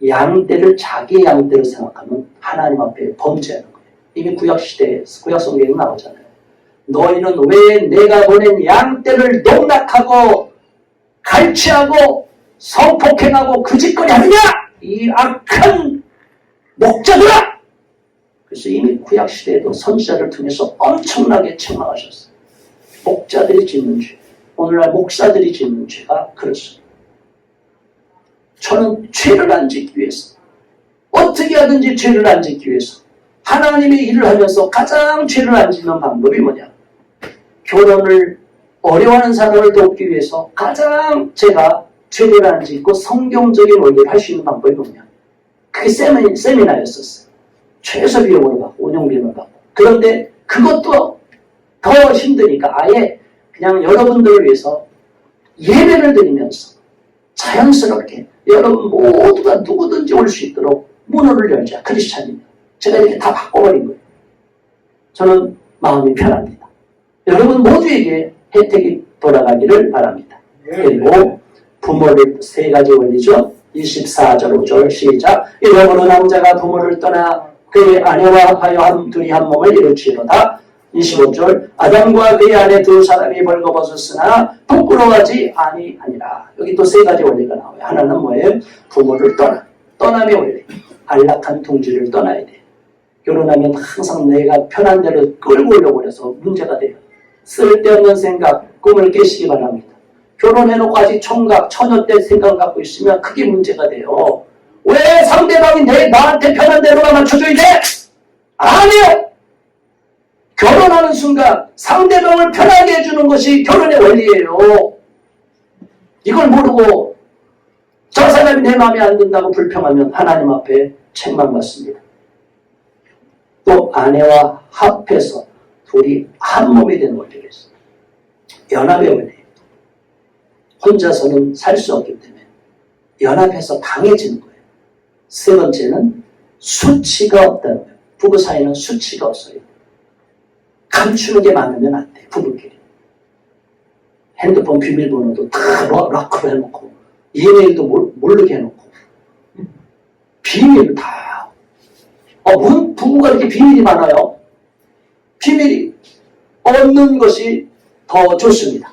양떼를 자기의 양떼로 생각하면 하나님 앞에 범죄하는 거예요. 이미 구약시대에 구약성경에 나오잖아요. 너희는 왜 내가 보낸 양떼를 농락하고 갈취하고 성폭행하고 그 짓거리 하느냐? 이 악한 목자들아! 그래서 이미 구약시대에도 선지자를 통해서 엄청나게 책망하셨어요. 목자들이 짓는 죄, 오늘날 목사들이 짓는 죄가 그렇습니다. 저는 죄를 안 짓기 위해서 어떻게 하든지 죄를 안 짓기 위해서 하나님의 일을 하면서 가장 죄를 안 짓는 방법이 뭐냐? 결혼을 어려워하는 사람을 돕기 위해서 가장 제가 죄를 안 짓고 성경적인 원리를 할 수 있는 방법이 뭐냐? 그게 세미나였었어요. 최소 비용으로 받고 운영 비용을 받고. 그런데 그것도 더 힘드니까 아예 그냥 여러분들을 위해서 예배를 드리면서 자연스럽게 여러분 모두가 누구든지 올 수 있도록 문을 열자. 크리스찬이면 제가 이렇게 다 바꿔버린 거예요. 저는 마음이 편합니다. 여러분 모두에게 혜택이 돌아가기를 바랍니다. 그리고 부모를 세 가지 원리죠. 24절 5절 시작. 이러므로 남자가 부모를 떠나 그의 아내와 합하여 둘이 한 몸을 이루치로다. 25절 아담과 그의 아내 두 사람이 벌거벗었으나 부끄러워하지 아니하니라. 여기 또 세 가지 원리가 나와요. 하나는 뭐예요? 부모를 떠남의 원리. 안락한 둥지를 떠나야 돼. 결혼하면 항상 내가 편한 대로 끌고 오려고 해서 문제가 돼요. 쓸데없는 생각, 꿈을 깨시기 바랍니다. 결혼해놓고 아직 총각, 처녀 때 생각을 갖고 있으면 그게 문제가 돼요. 왜 상대방이 나한테 편한 대로만 맞춰줘야 돼? 아니요! 결혼하는 순간 상대방을 편하게 해주는 것이 결혼의 원리예요. 이걸 모르고 저 사람이 내 마음에 안 든다고 불평하면 하나님 앞에 책망받습니다. 또 아내와 합해서 둘이 한 몸이 되는 원리가 있어요. 연합의 원리. 혼자서는 살 수 없기 때문에 연합해서 강해지는 거예요. 세 번째는 수치가 없다는 거예요. 부부 사이는 수치가 없어요. 감추는 게 많으면 안 돼, 부부끼리. 핸드폰 비밀번호도 다 락으로 해놓고 이메일도 모르게 해놓고 비밀을 다. 무슨 부부가 이렇게 비밀이 많아요? 비밀이 없는 것이 더 좋습니다.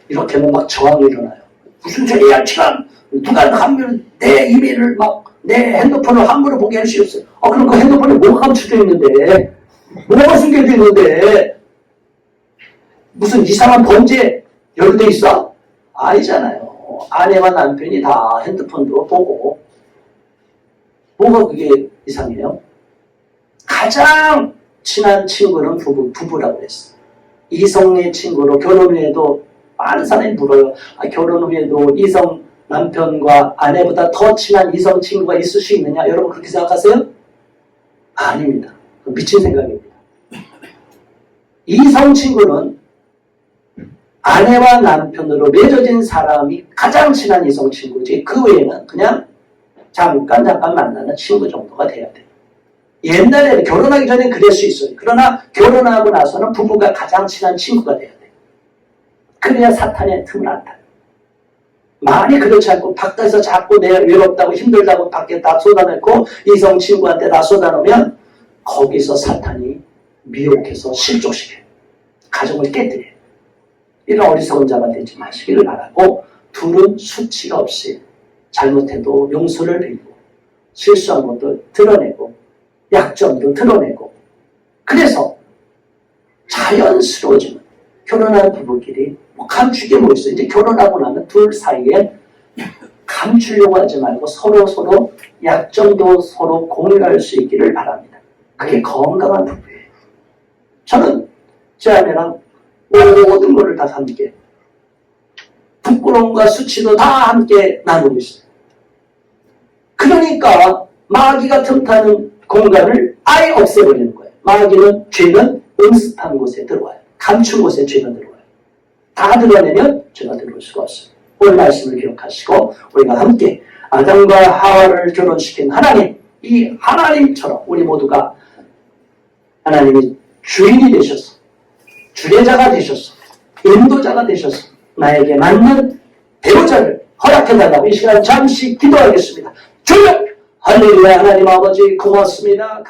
이렇게 하면 막 저항이 일어나요. 무슨 소리야, 지금 누가 함부로 내 이메일을 내 핸드폰을 함부로 보게 할 수 없어요. 그럼 그 핸드폰에 뭐가 감춰져 있는데, 뭐가 숨겨져 있는데, 무슨 이상한 범죄 연루돼 있어? 아니잖아요. 아내와 남편이 다 핸드폰도 보고, 뭐가 그게 이상해요? 가장 친한 친구는 부부라고 했어요. 이성의 친구로 결혼 후에도 많은 사람이 물어요. 결혼 후에도 이성 남편과 아내보다 더 친한 이성 친구가 있을 수 있느냐? 여러분 그렇게 생각하세요? 아닙니다. 미친 생각입니다. 이성 친구는 아내와 남편으로 맺어진 사람이 가장 친한 이성 친구지 그 외에는 그냥 잠깐 만나는 친구 정도가 돼야 돼요. 옛날에는 결혼하기 전에 그럴 수 있어요. 그러나 결혼하고 나서는 부부가 가장 친한 친구가 돼야 돼요. 그래야 사탄의 틈을 안 타요. 많이 그렇지 않고 밖에서 자꾸 내가 외롭다고 힘들다고 밖에 다 쏟아내고 이성 친구한테 다 쏟아놓으면 거기서 사탄이 미혹해서 실족시켜요. 가정을 깨뜨려요. 이런 어리석은 자가 되지 마시기를 바라고 둘은 수치가 없이 잘못해도 용서를 빌고 실수한 것도 드러내고 약점도 드러내고 그래서 자연스러워지는 결혼한 부부끼리 감추게 뭐 있어요. 이제 결혼하고 나면 둘 사이에 감추려고 하지 말고 서로 약점도 서로 공유할 수 있기를 바랍니다. 그게 건강한 부부예요. 저는 제 아내랑 모든 것을 다 함께 부끄러움과 수치도 다 함께 나누고 있어요. 그러니까 마귀가 틈타는 공간을 아예 없애버리는 거예요. 마귀는 죄는 응습한 곳에 들어와요. 감춘 곳에 죄가 들어와요. 다 드러내면 죄가 들어올 수가 없어요. 오늘 말씀을 기억하시고 우리가 함께 아담과 하와를 결혼시킨 하나님, 이 하나님처럼 우리 모두가 하나님이 주인이 되셔서 주례자가 되셔서 인도자가 되셔서 나에게 맞는 배우자를 허락해달라고 이 시간 잠시 기도하겠습니다. 주여! 할렐루야. 하나님 아버지 고맙습니다.